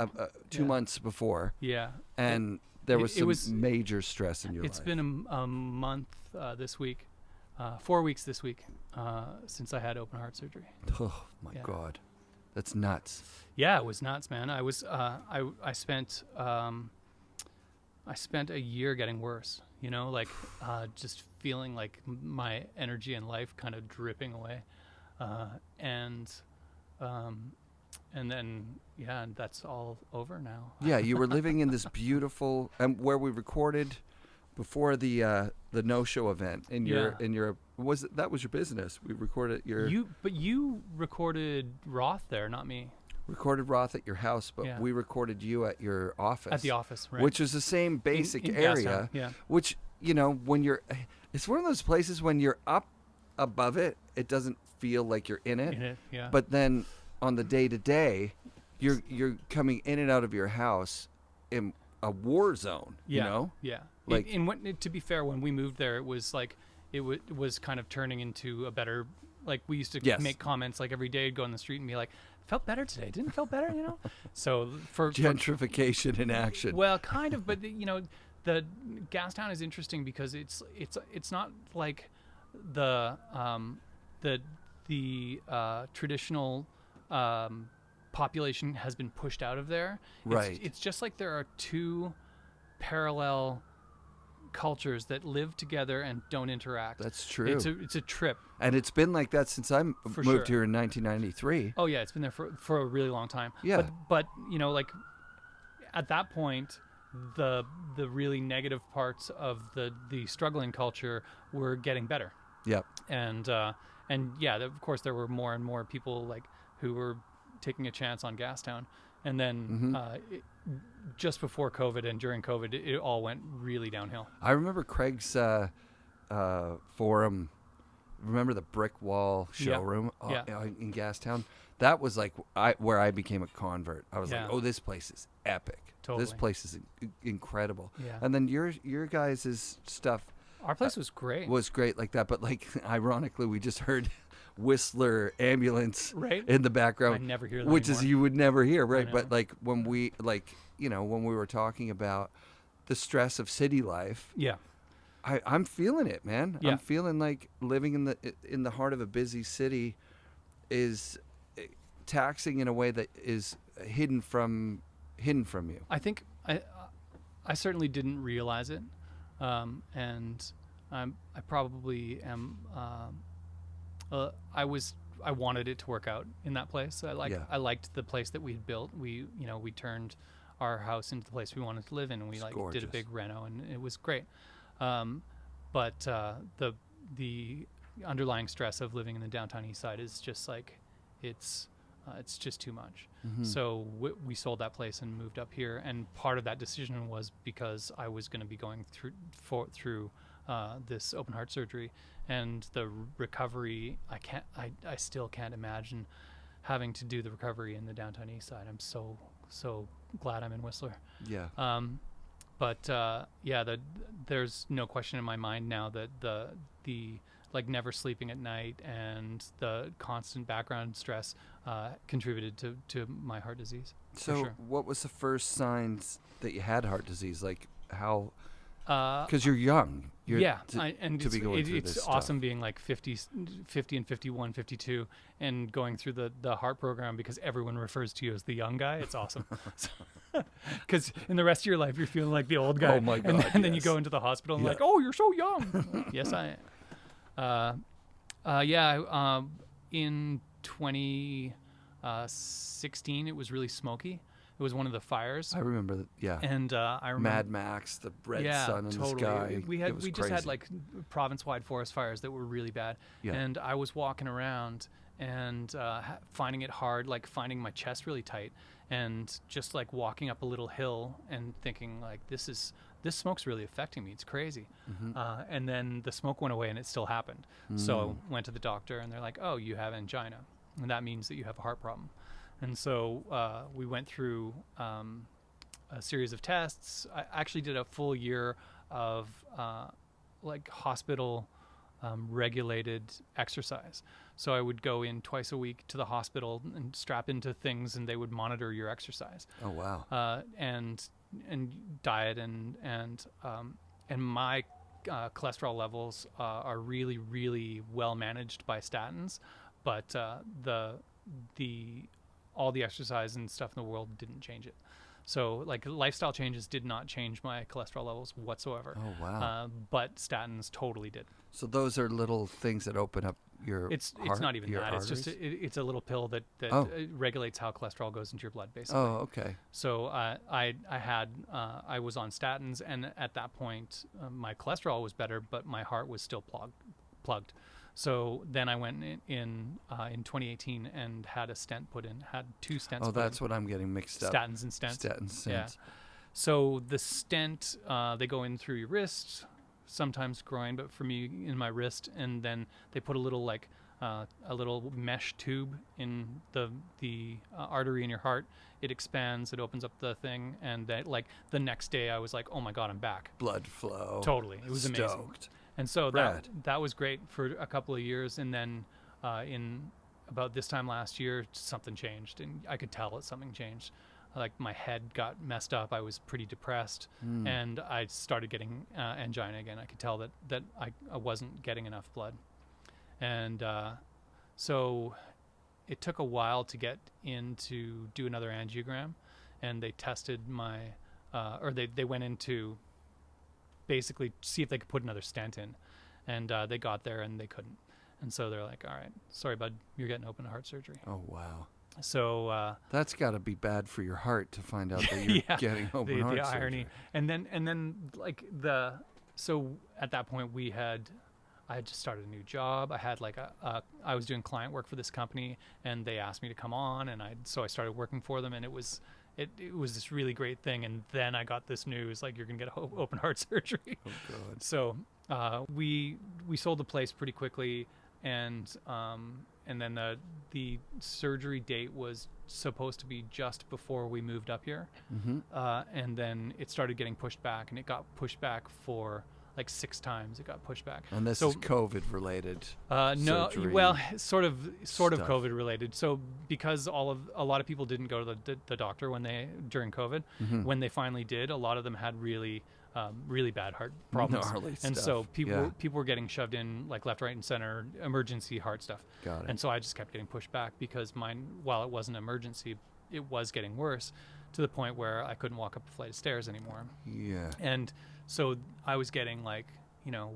2 months before.
Yeah,
and there was some major stress in your life.
It's been a month this week, 4 weeks this week since I had open heart surgery.
Oh my God. That's nuts.
Yeah, it was nuts, man. I was I spent a year getting worse, just feeling like my energy and life kind of dripping away. And then that's all over now.
Yeah, you were living in this beautiful where we recorded before the no-show event in your that was your business. We recorded
but you recorded Roth there, not me.
Recorded Roth at your house, but we recorded you at your office.
At the office, right.
Which is the same basic
in
area.
Gastown,
Which, when you're, it's one of those places when you're up above it, it doesn't feel like you're in it. But then on the day-to-day, you're coming in and out of your house in a war zone, you know?
Yeah.
Like,
to be fair, when we moved there, it was like, it was kind of turning into a better, like we used to make comments like every day, go on the street and be like, felt better today. Didn't feel better, So for
gentrification in action.
Well, kind of, but the Gastown is interesting because it's not like the traditional population has been pushed out of there.
Right.
It's just like there are two parallel cultures that live together and don't interact.
That's true.
It's a trip.
And it's been like that since I moved here in 1993.
Oh yeah, it's been there for a really long time.
Yeah.
But like at that point, the really negative parts of the struggling culture were getting better.
Yep.
And of course there were more and more people like who were taking a chance on Gastown. And then just before COVID and during COVID, it all went really downhill.
I remember Craig's forum. Remember the brick wall showroom in Gastown? That was like where I became a convert. I was like, oh, this place is epic.
Totally.
This place is incredible.
Yeah.
And then your guys' stuff.
Our place was great.
Was great like that. But like, ironically, we just heard Whistler ambulance in the background.
I never hear that
which
anymore.
Is you would never hear, right? But like when we were talking about the stress of city life, I'm feeling it, man. I'm feeling like living in the heart of a busy city is taxing in a way that is hidden from you.
I think I certainly didn't realize it, and I probably am. I wanted it to work out in that place. I liked the place that we had built. We turned our house into the place we wanted to live in, and we did a big reno, and it was great. But the underlying stress of living in the downtown east side is just like it's just too much. Mm-hmm. So we sold that place and moved up here, and part of that decision was because I was going to be going through this open heart surgery, and the recovery. I still can't imagine having to do the recovery in the downtown east side. I'm so glad I'm in Whistler.
Yeah.
There's no question in my mind now that the like never sleeping at night and the constant background stress contributed to my heart disease.
So what was the first signs that you had heart disease? Like how? Because you're young.
It's awesome being like 50 and 51, 52 and going through the heart program because everyone refers to you as the young guy. It's awesome. Because in the rest of your life, you're feeling like the old guy.
Oh my God.
And then you go into the hospital and like, oh, you're so young. Yes, I am. In 2016, it was really smoky. It was one of the fires.
I remember that. Yeah.
And I remember
Mad Max, the red sun in the sky.
We just had like province-wide forest fires that were really bad. Yeah. And I was walking around and finding it hard, like finding my chest really tight, and just like walking up a little hill and thinking like this smoke's really affecting me. It's crazy. Mm-hmm. And then the smoke went away and it still happened. So went to the doctor and they're like, oh, you have angina, and that means that you have a heart problem. And so we went through a series of tests. I actually did a full year of like hospital regulated exercise. So I would go in twice a week to the hospital and strap into things, and they would monitor your exercise.
Oh wow!
And diet and my cholesterol levels are really, really well managed by statins, but all the exercise and stuff in the world didn't change it. So like lifestyle changes did not change my cholesterol levels whatsoever.
Oh wow!
But statins totally did.
So those are little things that open up your
It's
heart,
not even
your
that.
arteries?
It's just it's a little pill that regulates how cholesterol goes into your blood, basically.
Oh, okay.
So I was on statins, and at that point my cholesterol was better, but my heart was still plugged. So then I went in 2018 and had a stent put in. Had 2 stents.
Oh, that's what I'm getting mixed up.
Statins and stents.
Statins.
Yeah. So the stent, they go in through your wrist, sometimes groin, but for me in my wrist, and then they put a little a little mesh tube in the artery in your heart. It expands, it opens up the thing, and that, like, the next day I was like, oh my God, I'm back.
Blood flow.
Totally, it was amazing.
Stoked.
And so
Rad.
that was great for a couple of years, and then in about this time last year, something changed, and I could tell that something changed. Like, my head got messed up. I was pretty depressed, and I started getting angina again. I could tell that I wasn't getting enough blood. And so it took a while to get in to do another angiogram, and they tested my, or they went in to basically see if they could put another stent in. And they got there, and they couldn't. And so they're like, all right, sorry, bud, you're getting open heart surgery.
Oh, wow.
So
that's got to be bad for your heart to find out that you're getting open heart
the
surgery.
irony. And then like so at that point I had just started a new job. I had I was doing client work for this company, and they asked me to come on, and I started working for them, and it was this really great thing. And then I got this news, like, you're gonna get open heart surgery.
Oh, God.
So we sold the place pretty quickly, and then the surgery date was supposed to be just before we moved up here. And then it started getting pushed back, and it got pushed back for like 6 times. It got pushed back.
And this is COVID related.
No,
surgery
well, sort of
stuff.
COVID related. So because a lot of people didn't go to the doctor during COVID, when they finally did, a lot of them had really bad heart problems.
Gnarly
and
stuff.
so people were getting shoved in, like, left, right, and center, emergency heart stuff.
Got it.
And so I just kept getting pushed back because mine, while it wasn't emergency, it was getting worse to the point where I couldn't walk up a flight of stairs anymore.
Yeah.
And so I was getting, like,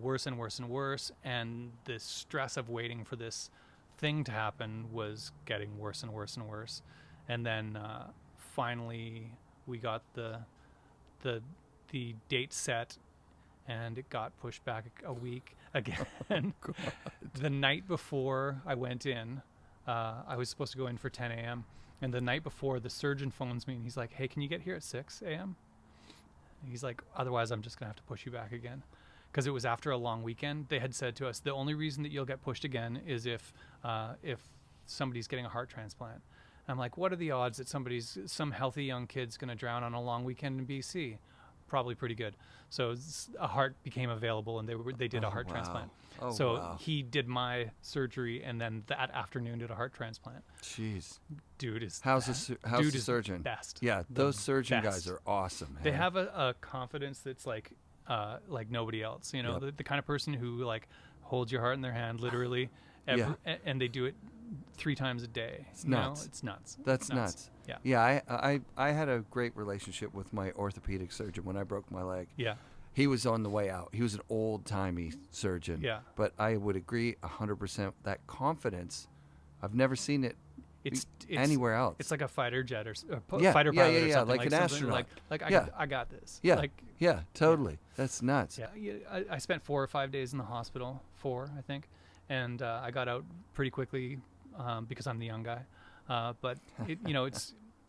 worse and worse and worse, and the stress of waiting for this thing to happen was getting worse and worse and worse. And then finally we got the date set, and it got pushed back a week again.
God.
The night before I went in, I was supposed to go in for 10 a.m. And the night before, the surgeon phones me, and he's like, hey, can you get here at 6 a.m.? He's like, otherwise I'm just going to have to push you back again. Because it was after a long weekend. They had said to us, the only reason that you'll get pushed again is if somebody's getting a heart transplant. I'm like, what are the odds that some healthy young kid's going to drown on a long weekend in BC? Probably pretty good. So a heart became available, and they did a heart transplant.
Oh,
so
wow.
he did my surgery, and then that afternoon did a heart transplant.
Jeez.
Dude is
How's the surgeon?
Best.
Yeah, those surgeon
best.
guys are awesome. Man.
They have a confidence that's like nobody else.
Yep.
The kind of person who, like, holds your heart in their hand literally, and they do it 3 times a day.
It's nuts.
It's nuts.
That's nuts.
Yeah.
Yeah, I had a great relationship with my orthopedic surgeon when I broke my leg.
Yeah.
He was on the way out. He was an old-timey surgeon.
Yeah.
But I would agree 100% that confidence, I've never seen it
It's
anywhere else.
It's like a fighter jet or
Yeah,
fighter pilot or
yeah,
something.
like an
something
astronaut.
Like
Yeah.
I got this.
Yeah,
Like,
yeah, totally. That's nuts.
yeah. I spent 4 or 5 days in the hospital, 4, I think, and I got out pretty quickly because I'm the young guy. But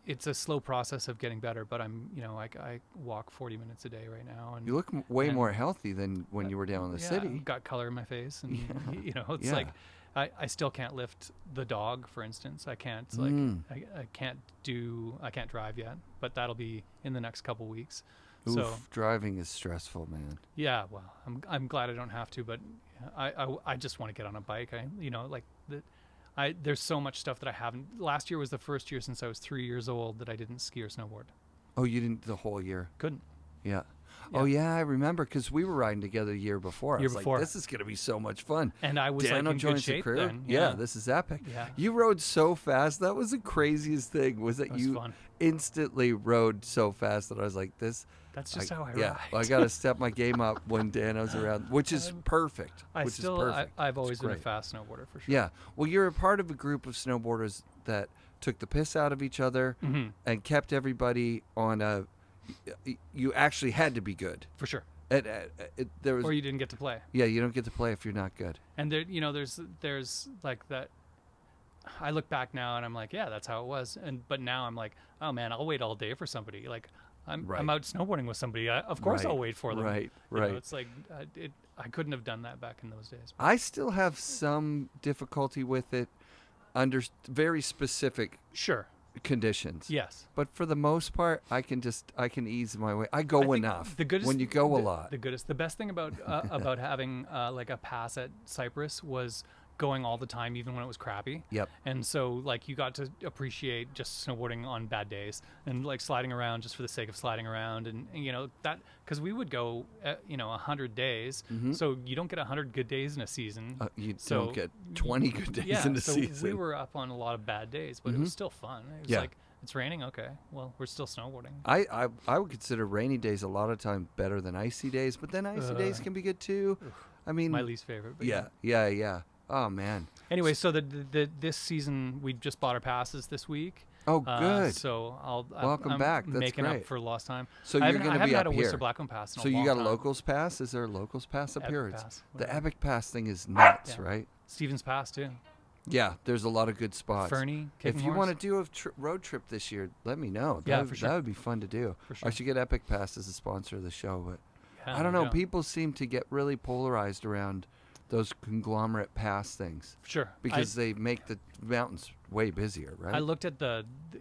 it's a slow process of getting better. But I walk 40 minutes a day right now, and
You look way more healthy than when you were down in the city.
I've got color in my face, and it's
Yeah.
like I still can't lift the dog, for instance. I can't I can't drive yet, but that'll be in the next couple weeks.
Oof,
So
driving is stressful, man.
yeah, well, I'm glad I don't have to, but I just want to get on a bike. There's so much stuff that I haven't. Last year was the first year since I was 3 years old that I didn't ski or snowboard.
Oh, you didn't the whole year?
Couldn't.
Yeah. Oh yeah, I remember because we were riding together the year before. I was
before.
like, this is gonna be so much fun.
And I was
Dano
like in good
joins
shape
the crew.
then.
Yeah, this is epic.
Yeah.
You rode so fast. That was the craziest thing. Was that
It was
you
fun.
instantly rode so fast that I was like, this.
That's just how I
Yeah,
ride.
I got to step my game up when Dano's around, which is perfect. Which is perfect.
I've always
It's
been a
great.
fast snowboarder for sure.
Yeah. Well, you're a part of a group of snowboarders that took the piss out of each other and kept everybody on a. You actually had to be good.
For sure.
There was.
Or you didn't get to play.
Yeah, you don't get to play if you're not good.
And there, there's like that. I look back now and I'm like, yeah, that's how it was. But now I'm like, oh man, I'll wait all day for somebody. Like I'm out snowboarding with somebody. Of course I'll wait for them.
Right.
You know, it's like I couldn't have done that back in those days.
I still have some difficulty with it under very specific
Sure.
conditions.
Yes.
But for the most part, I can ease my way. I go enough.
The goodest,
when you go a lot.
The best thing about about having like a pass at Cypress was going all the time, even when it was crappy.
Yep.
And so like you got to appreciate just snowboarding on bad days and like sliding around just for the sake of sliding around, and you know that because we would go 100 days, so you don't get 100 good days in a season.
You don't get 20 good days in a season.
We were up on a lot of bad days, but it was still fun. It was like, it's raining, okay, well, we're still snowboarding.
I would consider rainy days a lot of time better than icy days, but then icy days can be good too. I mean,
my least favorite. But
yeah. Oh man.
Anyway, so this season we just bought our passes this week.
Oh, good.
So
Welcome
I'm
back. That's
making
great.
up for lost time.
So you're
I
going to
haven't
be
had
up
a
here.
Whistler Blackcomb pass in
So
a
you
long
got a
time.
locals pass? Is there a locals pass up
Epic
here?
pass,
The
whatever.
Epic Pass thing is nuts,
Yeah.
right?
Stevens Pass too.
Yeah, there's a lot of good spots.
Fernie,
If
Kicking
you
Horse.
want to do a road trip this year, let me know.
Yeah, for sure.
That would be fun to do.
For sure.
I should get Epic Pass as a sponsor of the show, but
Yeah,
I don't know.
yeah.
People seem to get really polarized around those conglomerate pass things
Sure.
because they make the mountains way busier, right?
I looked at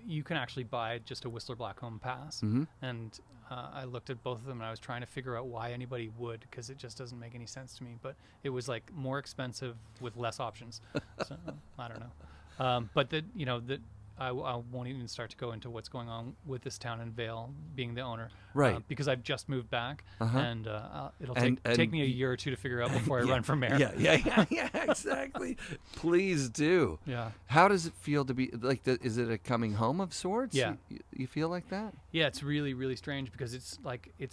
you can actually buy just a Whistler Blackcomb pass, and I looked at both of them and I was trying to figure out why anybody would, because it just doesn't make any sense to me. But it was like more expensive with less options. So I don't know. But I won't even start to go into what's going on with this town in Vail, being the owner,
Right.
Because I've just moved back, and it'll
And-
take me a year or two to figure out before I run for mayor.
Yeah, exactly. Please do.
Yeah.
How does it feel to be like? Is it a coming home of sorts?
Yeah.
You feel like that?
Yeah, it's really, really strange because it's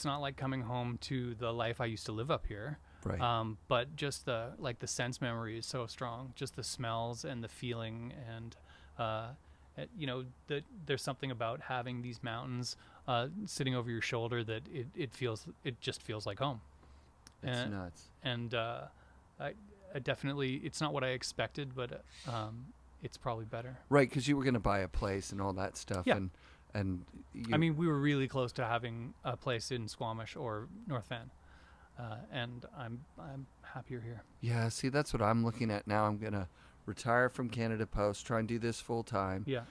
not like coming home to the life I used to live up here.
Right.
But just the sense memory is so strong. Just the smells and the feeling, and there's something about having these mountains sitting over your shoulder that it just feels like home.
It's nuts.
And I definitely, it's not what I expected, but it's probably better.
Right, because you were going to buy a place and all that stuff,
Yeah.
and
I mean, we were really close to having a place in Squamish or North Van, and I'm happier here.
Yeah, see, that's what I'm looking at now. I'm gonna retire from Canada Post, try and do this full time,
Yeah.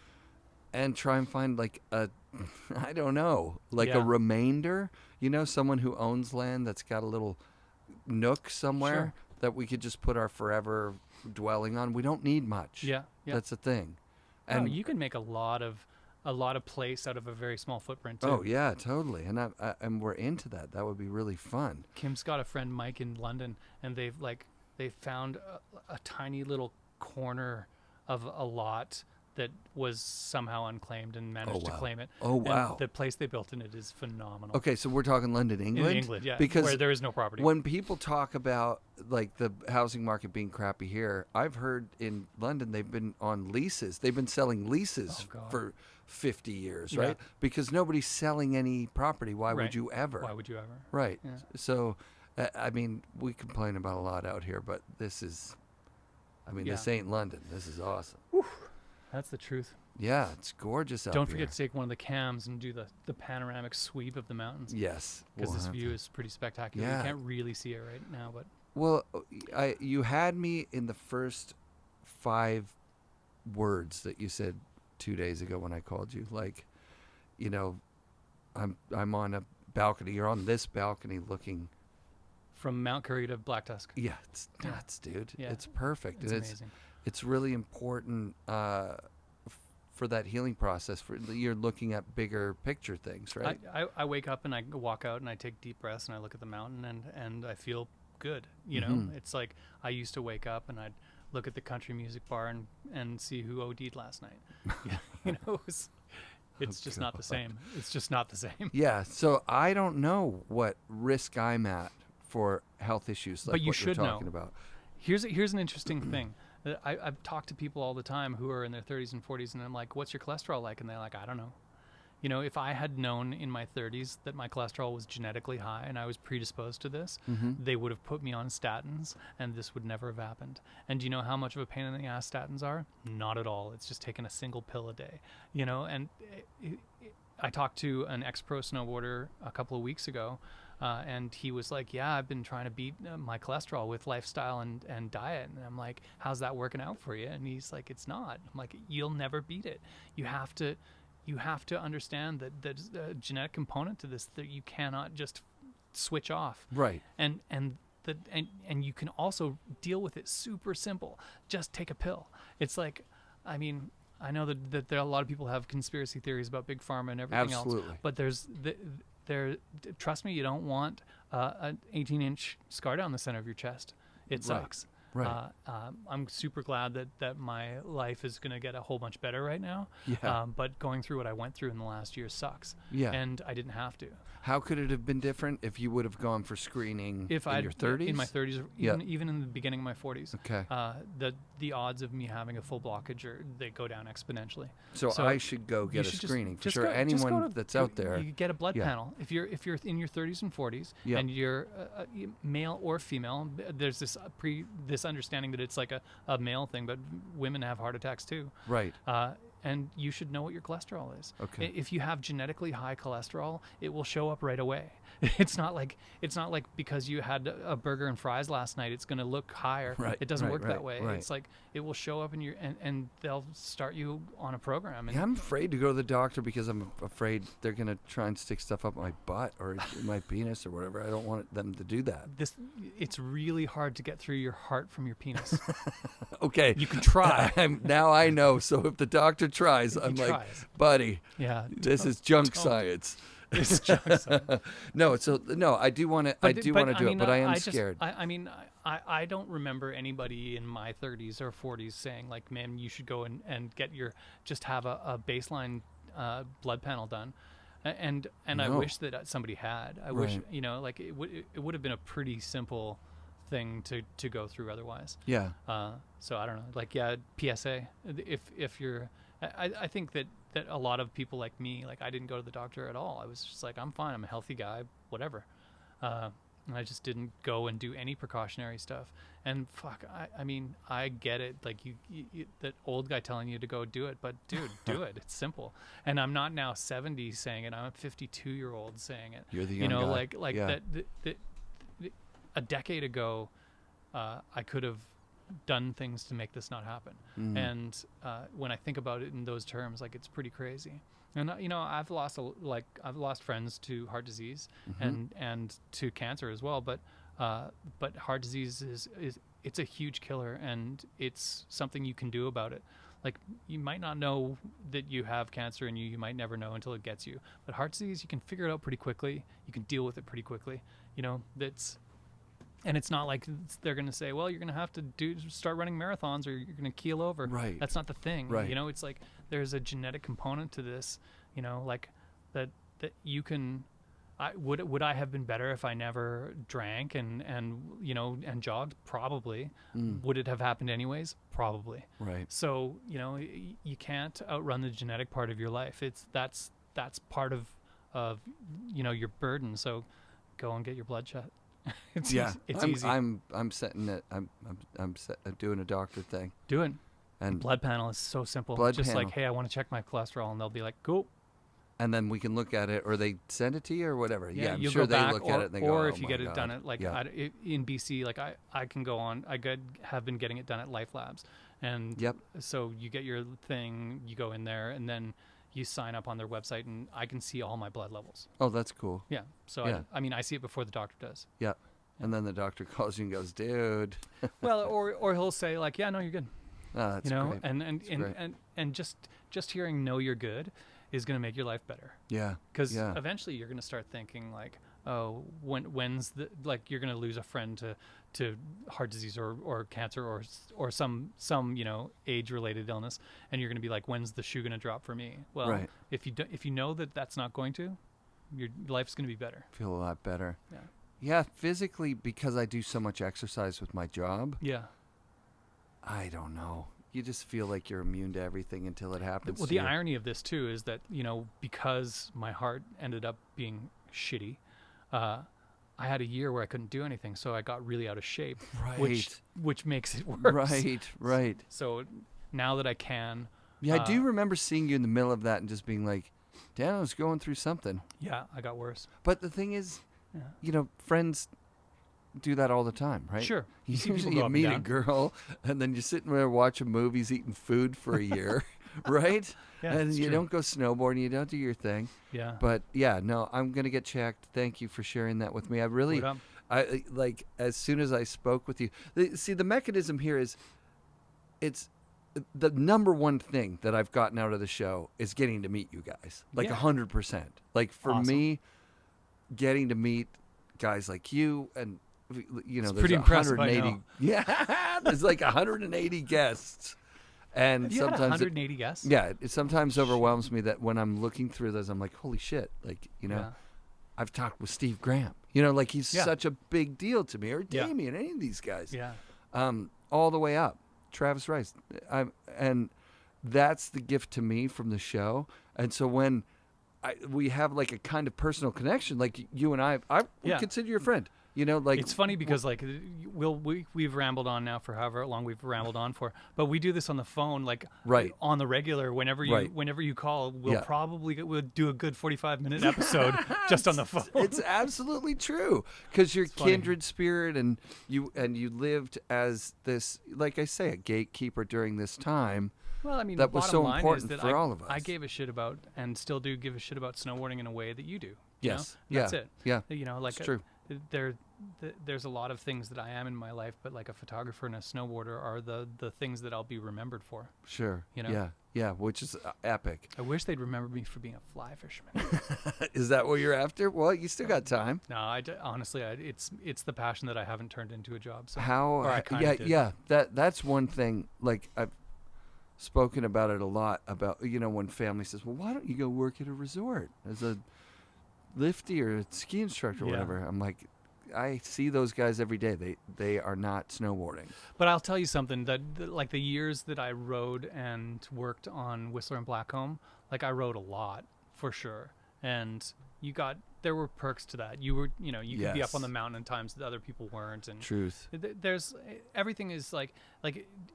and try and find like a, I don't know, like
Yeah.
a remainder. Someone who owns land that's got a little nook somewhere that we could just put our forever dwelling on. We don't need much.
Yeah.
That's the thing.
And you can make a lot of place out of a very small footprint too.
Oh yeah, totally. And we're into that. That would be really fun.
Kim's got a friend Mike in London, and they found a tiny little corner of a lot that was somehow unclaimed and managed to claim it.
Oh,
And
wow.
the place they built in it is phenomenal.
Okay, so we're talking London, England?
In England, yeah.
Because
where there is no property.
when people talk about like the housing market being crappy here, I've heard in London they've been on leases. They've been selling leases
God.
for 50 years,
Yeah.
right? Because nobody's selling any property. Why
Right.
would you ever?
Why would you ever?
Right.
Yeah.
So, I mean, we complain about a lot out here, but this is, this ain't London. This is awesome.
That's the truth.
Yeah, it's gorgeous out
Don't
here.
forget to take one of the cams and do the panoramic sweep of the mountains.
Yes.
Because
we'll
this
have
view
to.
is pretty spectacular.
Yeah.
You can't really see it right now, but
Well, you had me in the first 5 words that you said 2 days ago when I called you. Like, I'm on a balcony. You're on this balcony looking.
from Mount Currie to Black Tusk.
Yeah, it's nuts, dude.
Yeah.
It's perfect.
It's
And
amazing.
It's really important for that healing process. You're looking at bigger picture things, right?
I wake up and I walk out and I take deep breaths and I look at the mountain and I feel good. You know, it's like I used to wake up and I'd look at the country music bar and see who OD'd last night. You know, it's just not the same. It's just not the same.
Yeah. So I don't know what risk I'm at for health issues like
but you
what
should
you're talking
know.
about.
Here's an interesting thing. I've talked to people all the time who are in their 30s and 40s, and I'm like, what's your cholesterol like? And they're like, I don't know. You know, if I had known in my 30s that my cholesterol was genetically high and I was predisposed to this, they would have put me on statins and this would never have happened. And do you know how much of a pain in the ass statins are? Not at all. It's just taking a single pill a day, you know. And I talked to an ex-pro snowboarder a couple of weeks ago, and he was like, yeah, I've been trying to beat my cholesterol with lifestyle and diet. And I'm like, how's that working out for you? And he's like, it's not. I'm like, you'll never beat it. You have to understand that there's a genetic component to this that you cannot just switch off.
Right.
And you can also deal with it super simple. Just take a pill. It's like, I mean, I know that there are a lot of people have conspiracy theories about big pharma and everything else. But trust me, you don't want an 18-inch scar down the center of your chest. It sucks.
Right.
I'm super glad that my life is going to get a whole bunch better right now.
Yeah.
But going through what I went through in the last year sucks.
Yeah.
And I didn't have to.
How could it have been different if you would have gone for screening in your 30s?
In my 30s, or even in the beginning of my 40s.
Okay.
The odds of me having a full blockage they go down exponentially.
So I should go get a screening for sure. Anyone that's out there,
you get a blood panel. If you're in your 30s and 40s and you're male or female, there's this understanding that it's like a male thing, but women have heart attacks too.
Right.
And you should know what your cholesterol is.
Okay.
If you have genetically high cholesterol, it will show up right away. It's not like because you had a burger and fries last night, it's going to look higher.
Right.
It doesn't work that way.
Right.
It's like it will show up in your and they'll start you on a program. And
I'm afraid to go to the doctor because I'm afraid they're going to try and stick stuff up my butt or my penis or whatever. I don't want them to do that.
It's really hard to get through your heart from your penis.
Okay.
You can try.
Now I know. So if the doctor tries, I'm like, buddy, this is junk science.
It's junk science.
No, I do want to. I do want to do it, but I am scared.
I don't remember anybody in my 30s or 40s saying like, man, you should go and get just have a baseline blood panel done. And no. I wish that somebody had. I wish, like it would have been a pretty simple thing to go through otherwise.
Yeah.
So I don't know. Like, PSA. If you're, I think that a lot of people like me, like I didn't go to the doctor at all. I was just like, I'm fine. I'm a healthy guy, whatever. And I just didn't go and do any precautionary stuff. And I mean, I get it. Like you that old guy telling you to go do it, but dude, do it. It's simple. And I'm not now 70 saying it. I'm a 52-year-old saying it.
You're the young guy.
Like that a decade ago, I could have done things to make this not happen. And when I think about it in those terms, like it's pretty crazy. And I've lost friends to heart disease and to cancer as well. But heart disease is it's a huge killer, and it's something you can do about it. Like you might not know that you have cancer in you. You might never know until it gets you. But heart disease, you can figure it out pretty quickly. You can deal with it pretty quickly. And it's not like they're going to say, well, you're going to have to start running marathons or you're going to keel over.
Right.
That's not the thing.
Right.
It's like there's a genetic component to this, like that you can. Would I have been better if I never drank and jogged? Probably. Would it have happened anyways? Probably.
Right.
So, you can't outrun the genetic part of your life. That's part of your burden. So go and get your blood shot. It's easy.
I'm setting it. I'm doing a doctor thing. And
blood panel is so simple. Just like, hey, I want to check my cholesterol, and they'll be like, cool.
And then we can look at it, or they send it to you, or whatever. Yeah, I'm
you'll
sure
go back,
they look at it and they go,
or
oh
if you get it done at in BC, like I can go on. Have been getting it done at Life Labs, and so you get your thing, you go in there, and then you sign up on their website, and I can see all my blood levels.
Oh, that's cool.
Yeah. So I see it before the doctor does.
Yeah. And then the doctor calls you and goes, dude.
Well, or he'll say like, yeah, no, you're good.
That's
you know,
great.
and just hearing "know you're good" is going to make your life better.
Yeah.
Because eventually you're going to start thinking like, oh, when's the, like, you're going to lose a friend to heart disease or cancer or some you know, age related illness, and you're going to be like, when's the shoe going to drop for me? Well, if you know that that's not going to, your life's going to be better.
Feel a lot better.
Yeah.
Yeah, physically, because I do so much exercise with my job.
Yeah.
I don't know. You just feel like you're immune to everything until it happens.
Well, the irony of this too is that, you know, because my heart ended up being shitty, I had a year where I couldn't do anything, so I got really out of shape, which makes it worse.
Right.
So now that I can,
I do remember seeing you in the middle of that and just being like, Dano's going through something.
Yeah, I got worse.
But the thing is, you know, friends do that all the time, right?
Sure.
You
see people
usually
go up and
meet
down.
a girl, and then you're sitting there watching movies, eating food for a year, right?
Yeah,
and
it's
you
true.
don't go snowboarding, you don't do your thing.
Yeah.
But yeah, no, I'm gonna get checked. Thank you for sharing that with me. I really,
What up?
I like as soon as I spoke with you. See, the mechanism here is, it's the number one thing that I've gotten out of the show is getting to meet you guys, like 100%. Like for
Awesome.
me, getting to meet guys like you and. You know,
It's
there's
pretty impressive, I
180.
know.
Yeah, there's like 180 guests, and
Have you
sometimes
had 180 guests?
yeah, it sometimes overwhelms me that when I'm looking through those, I'm like, holy shit! Like, you know,
Yeah.
I've talked with Steve Graham. You know, like he's
Yeah.
such a big deal to me, or
Yeah.
Damien, any of these guys.
Yeah.
All the way up, Travis Rice, and that's the gift to me from the show. And so when we have like a kind of personal connection, like you and I would
Yeah.
consider you a friend. You know, like
It's funny because like we've rambled on now for however long we've rambled on for, but we do this on the phone like on the regular. Whenever you call, we'll do a good 45-minute episode just on the phone.
It's absolutely true, because you're
funny.
kindred spirit, and you lived as this, like I say, a gatekeeper during this time.
Well, I mean,
that was
bottom
so
line
important
is that
for all of us.
I gave a shit about, and still do give a shit about, snowboarding in a way that you do. You
Yes.
know? That's it.
Yeah.
You know, like
It's true.
There's a lot of things that I am in my life, but like a photographer and a snowboarder are the things that I'll be remembered for.
Sure.
You know?
Yeah, which is epic.
I wish they'd remember me for being a fly fisherman.
Is that what you're after? Well, you still got time.
No, honestly, it's the passion that I haven't turned into a job. So.
How?
Or I kinda did.
That's one thing. Like I've spoken about it a lot. About, you know, when family says, "Well, why don't you go work at a resort as a lifty or a ski instructor or whatever?" I'm like, I see those guys every day. They are not snowboarding.
But I'll tell you something, that like the years that I rode and worked on Whistler and Blackcomb, like I rode a lot for sure. And there were perks to that. You could be up on the mountain in times that other people weren't. And
Truth.
there's everything is like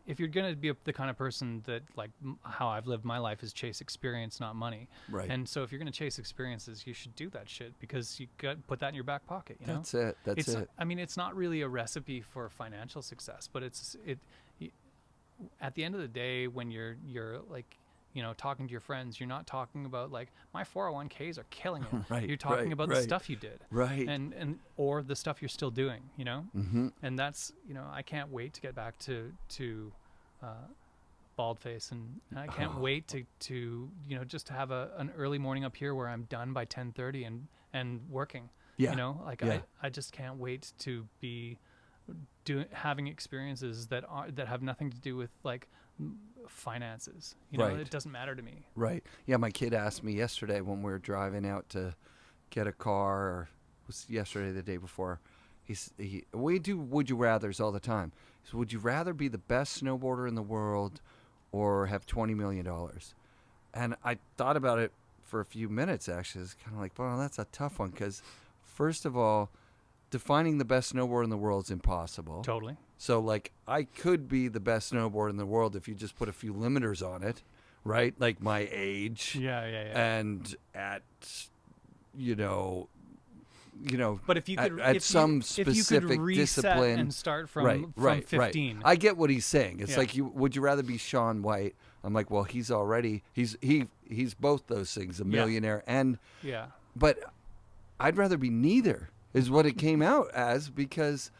if you're going to be the kind of person that like how I've lived my life is chase experience, not money.
Right.
And so if you're going to chase experiences, you should do that shit, because you got put that in your back pocket, you know?
That's it. That's it.
I mean, it's not really a recipe for financial success, but at the end of the day, when you're like, you know, talking to your friends, you're not talking about like, my 401ks are killing it.
Right,
You're talking about the
right.
stuff you did.
Right.
And or the stuff you're still doing, you know?
Mm-hmm.
And that's, you know, I can't wait to get back to Baldface, and I can't wait to you know, just to have an early morning up here where I'm done by 10:30 and working.
Yeah.
You know, like
Yeah.
I just can't wait to be having experiences that have nothing to do with like finances. You know,
Right.
it doesn't matter to me.
Right. Yeah, my kid asked me yesterday when we were driving out to get a car, or it was yesterday, the day before. We do would you rathers all the time. So would you rather be the best snowboarder in the world or have $20 million? And I thought about it for a few minutes, actually. It's kind of like, well, that's a tough one, because first of all, defining the best snowboarder in the world is impossible.
Totally.
So, like, I could be the best snowboarder in the world if you just put a few limiters on it, right? Like my age.
Yeah.
And at, you know.
But if you could,
at some specific
reset
discipline
and start from 15.
Right. I get what he's saying. It's
Yeah.
like, would you rather be Shaun White? I'm like, well, he's both those things, a millionaire and.
Yeah.
But I'd rather be neither, is what it came out as, because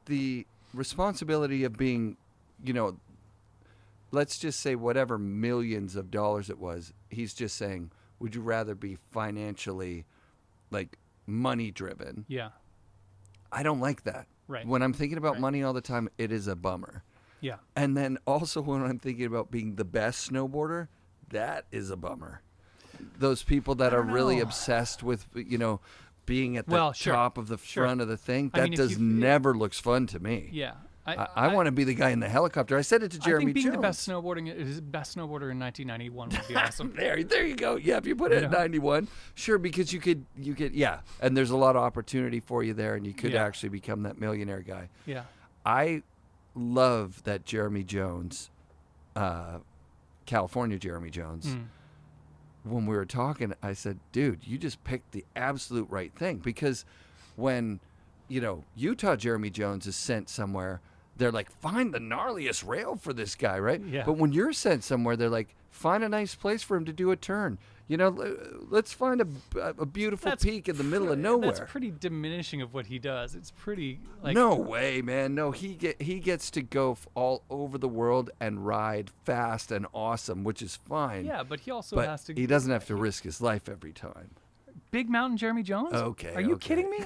the responsibility of being, you know, let's just say whatever millions of dollars it was, he's just saying, would you rather be financially, like, money driven?
Yeah.
I don't like that.
Right.
When I'm thinking about
Right.
money all the time, it is a bummer.
Yeah.
And then also when I'm thinking about being the best snowboarder, that is a bummer. Those people that are really obsessed with, being at the top of the front of the thing, that never looks fun to me.
Yeah.
I want to be the guy in the helicopter. I said it to Jeremy
I think being
Jones.
the best snowboarder in 1991 would be awesome.
There you go. Yeah, if you put it at 91, sure, because you could, and there's a lot of opportunity for you there, and you could actually become that millionaire guy.
Yeah.
I love that Jeremy Jones, California Jeremy Jones. When we were talking, I said, dude, you just picked the absolute right thing, because when, Utah Jeremy Jones is sent somewhere, they're like, find the gnarliest rail for this guy, right?
Yeah.
But when you're sent somewhere, they're like, find a nice place for him to do a turn. Let's find a beautiful peak in the middle of nowhere.
That's pretty diminishing of what he does. It's pretty like.
No way, man. No, he gets to go all over the world and ride fast and awesome, which is fine.
Yeah, but he also has to.
He doesn't have to risk his life every time.
Big Mountain Jeremy Jones?
Okay.
Are you kidding me?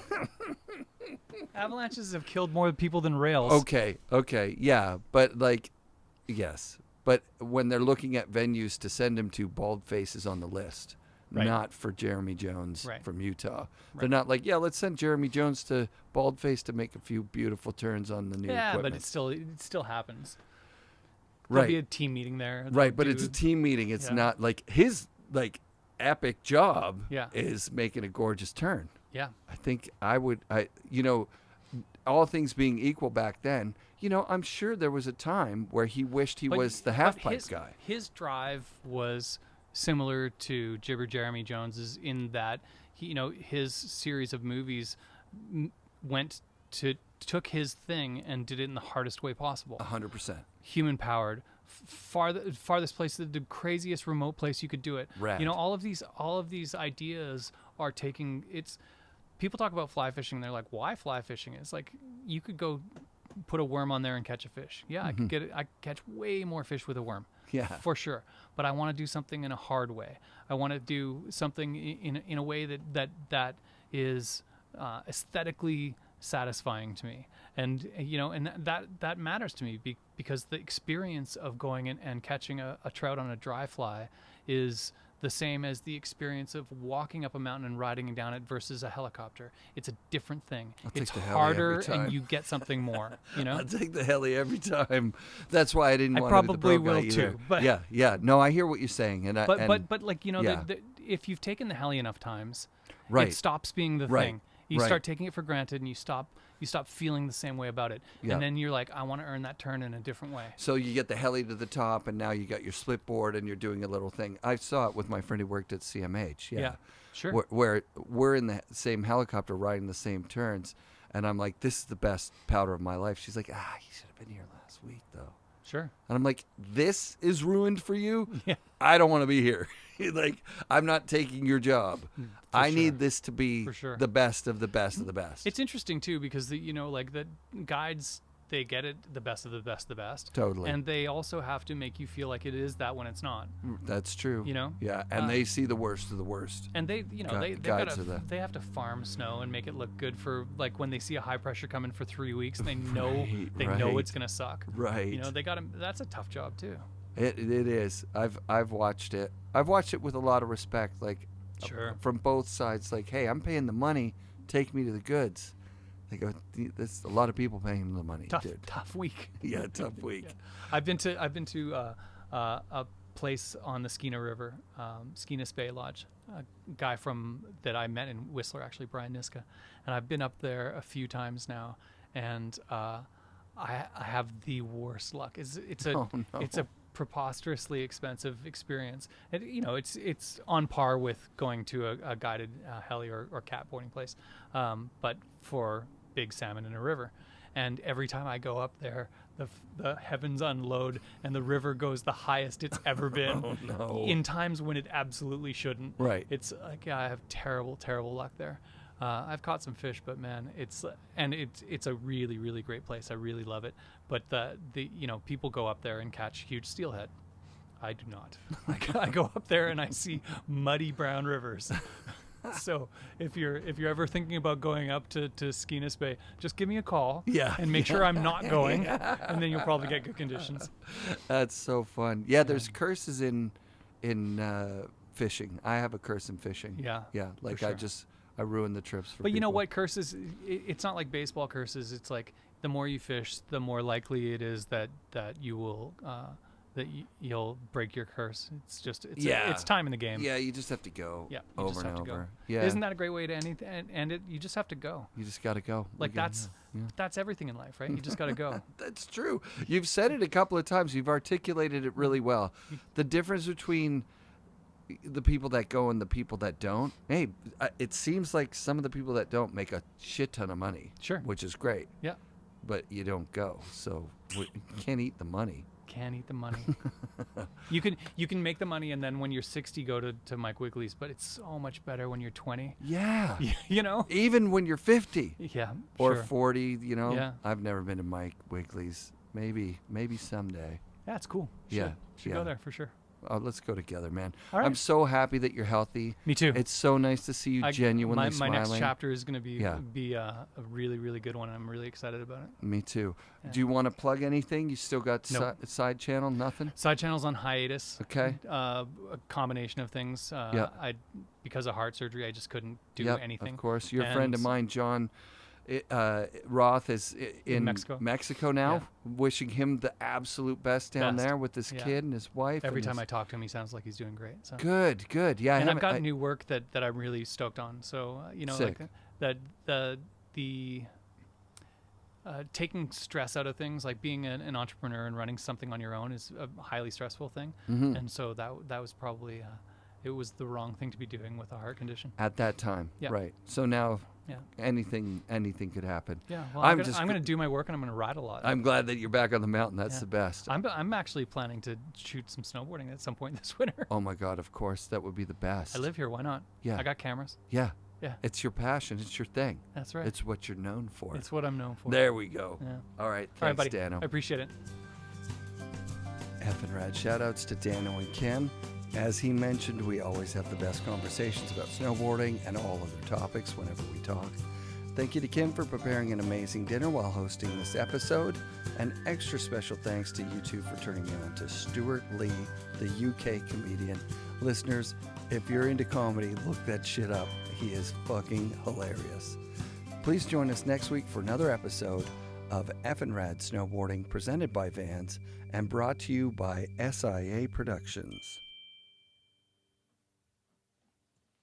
Avalanches have killed more people than rails.
Okay. Yeah, but yes. But when they're looking at venues to send him to, Baldface is on the list, not for Jeremy Jones from Utah. They're not like, let's send Jeremy Jones to Baldface to make a few beautiful turns on the new equipment.
Yeah, but it still happens.
Right.
There'll be a team meeting there.
Right, but it's a team meeting. It's not like his epic job
Yeah.
is making a gorgeous turn.
Yeah.
I think all things being equal back then, I'm sure there was a time where he wished he was the half-pipe guy.
His drive was similar to Gibber Jeremy Jones's in that his series of movies took his thing and did it in the hardest way possible.
100%.
Human powered, farthest place, the craziest remote place you could do it.
Rad.
All of these ideas are taking. People talk about fly fishing. They're like, why fly fishing? It's like you could go put a worm on there and catch a fish. Yeah, I could get it. I catch way more fish with a worm.
Yeah,
for sure. But I want to do something in a hard way. I want to do something in a way that is aesthetically satisfying to me, and that matters to me because the experience of going in and catching a trout on a dry fly is the same as the experience of walking up a mountain and riding down it versus a helicopter. It's a different thing. It's harder and you get something more.
I'll take the heli every time. That's why I didn't want
to. I probably
will
too. But
yeah. No, I hear what you're saying,
if you've taken the heli enough times,
right.
it stops being the thing. You start taking it for granted, and you stop feeling the same way about it.
Yeah.
And then you're like, I want to earn that turn in a different way.
So you get the heli to the top, and now you got your split board, and you're doing a little thing. I saw it with my friend who worked at CMH. Yeah,
sure.
Where we're in the same helicopter riding the same turns, and I'm like, this is the best powder of my life. She's like, you should have been here last week, though.
Sure.
And I'm like, this is ruined for you?
Yeah.
I don't want to be here. I'm not taking your job. I need this to be the best of the best of the best.
It's interesting too because the guides, they get it the best of the best of the best.
Totally.
And they also have to make you feel like it is that when it's not.
That's true. Yeah, and they see the worst of the worst.
And they have to farm snow and make it look good for when they see a high pressure coming for 3 weeks, they know know it's going to suck.
Right.
That's a tough job too.
It is. I've watched it. I've watched it with a lot of respect, from both sides. Like, hey, I'm paying the money. Take me to the goods. They go, there's a lot of people paying the money.
Tough week.
Yeah, tough week.
Yeah. I've been to a place on the Skeena River, Skeena Spey Lodge. A guy that I met in Whistler, actually, Brian Niska, and I've been up there a few times now, and I have the worst luck. It's a preposterously expensive experience. And, it's on par with going to a guided heli or cat boarding place, but for big salmon in a river. And every time I go up there, the heavens unload and the river goes the highest it's ever been in times when it absolutely shouldn't.
Right.
It's like I have terrible, terrible luck there. I've caught some fish, but man, it's a really, really great place. I really love it. But the people go up there and catch huge steelhead. I do not. I go up there and I see muddy brown rivers. So if you're ever thinking about going up to Skegness Bay, just give me a call.
Yeah.
And make sure I'm not going, and then you'll probably get good conditions.
That's so fun. Yeah, there's curses in fishing. I have a curse in fishing.
Yeah.
Yeah. Like
sure.
I ruin the trips for
But you know
people.
what? Curses, it's not like baseball curses. It's like the more you fish, the more likely it is that you will you'll break your curse. It's just it's time in the game.
Yeah, you just have to go.
Yeah, you
over
just
and
have to
over.
go.
Yeah.
Isn't that a great way to end it? You just have to go.
You just got to go.
Like that's everything in life, right? You just got to go.
That's true. You've said it a couple of times. You've articulated it really well. The difference between the people that go and the people that don't. Hey, it seems like some of the people that don't make a shit ton of money.
Sure.
Which is great.
Yeah.
But you don't go, so you can't eat the money.
Can't eat the money. You can make the money, and then when you're 60, go to Mike Wigley's. But it's so much better when you're 20.
Yeah. Even when you're 50.
Yeah.
Or
sure.
40.
Yeah.
I've never been to Mike Wigley's. Maybe someday.
Yeah, it's cool.
Should
go there for sure.
Oh, let's go together, man.
All right.
I'm so happy that you're healthy.
Me too.
It's so nice to see you genuinely
my
smiling.
next chapter is going to be a really, really good one. I'm really excited about it.
Me too.
Yeah.
Do you want to plug anything? You still got
Nope.
side channel? Nothing?
Side channel's on hiatus.
Okay.
A combination of things. Because of heart surgery, I just couldn't do anything.
Of course. You're a friend of mine, John Roth, is in Mexico now.
Yeah.
Wishing him the absolute best down there with his kid and his wife.
Every time I talk to him, he sounds like he's doing great. So.
Good. Yeah.
And I've got new work that I'm really stoked on. So
Sick.
like the taking stress out of things, like being an entrepreneur and running something on your own, is a highly stressful thing. Mm-hmm. And so that was probably it was the wrong thing to be doing with a heart condition
at that time.
Yeah.
Right. So now.
Yeah. Anything
could happen.
Yeah. Well, I'm going to do my work, and I'm going to ride a lot.
I'm glad that you're back on the mountain. That's the best.
I'm actually planning to shoot some snowboarding at some point this winter.
Oh my God! Of course, that would be the best.
I live here. Why not?
Yeah.
I got cameras.
Yeah.
Yeah.
It's your passion. It's your thing.
That's right.
It's what you're known for.
It's what I'm known for.
There we go.
Yeah.
All right. Thanks,
all right, buddy.
Dano.
I appreciate it.
FNRad shout-outs to Dano and Ken. As he mentioned, we always have the best conversations about snowboarding and all other topics whenever we talk. Thank you to Kim for preparing an amazing dinner while hosting this episode. An extra special thanks to you two for turning me on to Stuart Lee, the UK comedian. Listeners, if you're into comedy, look that shit up. He is fucking hilarious. Please join us next week for another episode of FNRad Snowboarding, presented by Vans and brought to you by SIA Productions.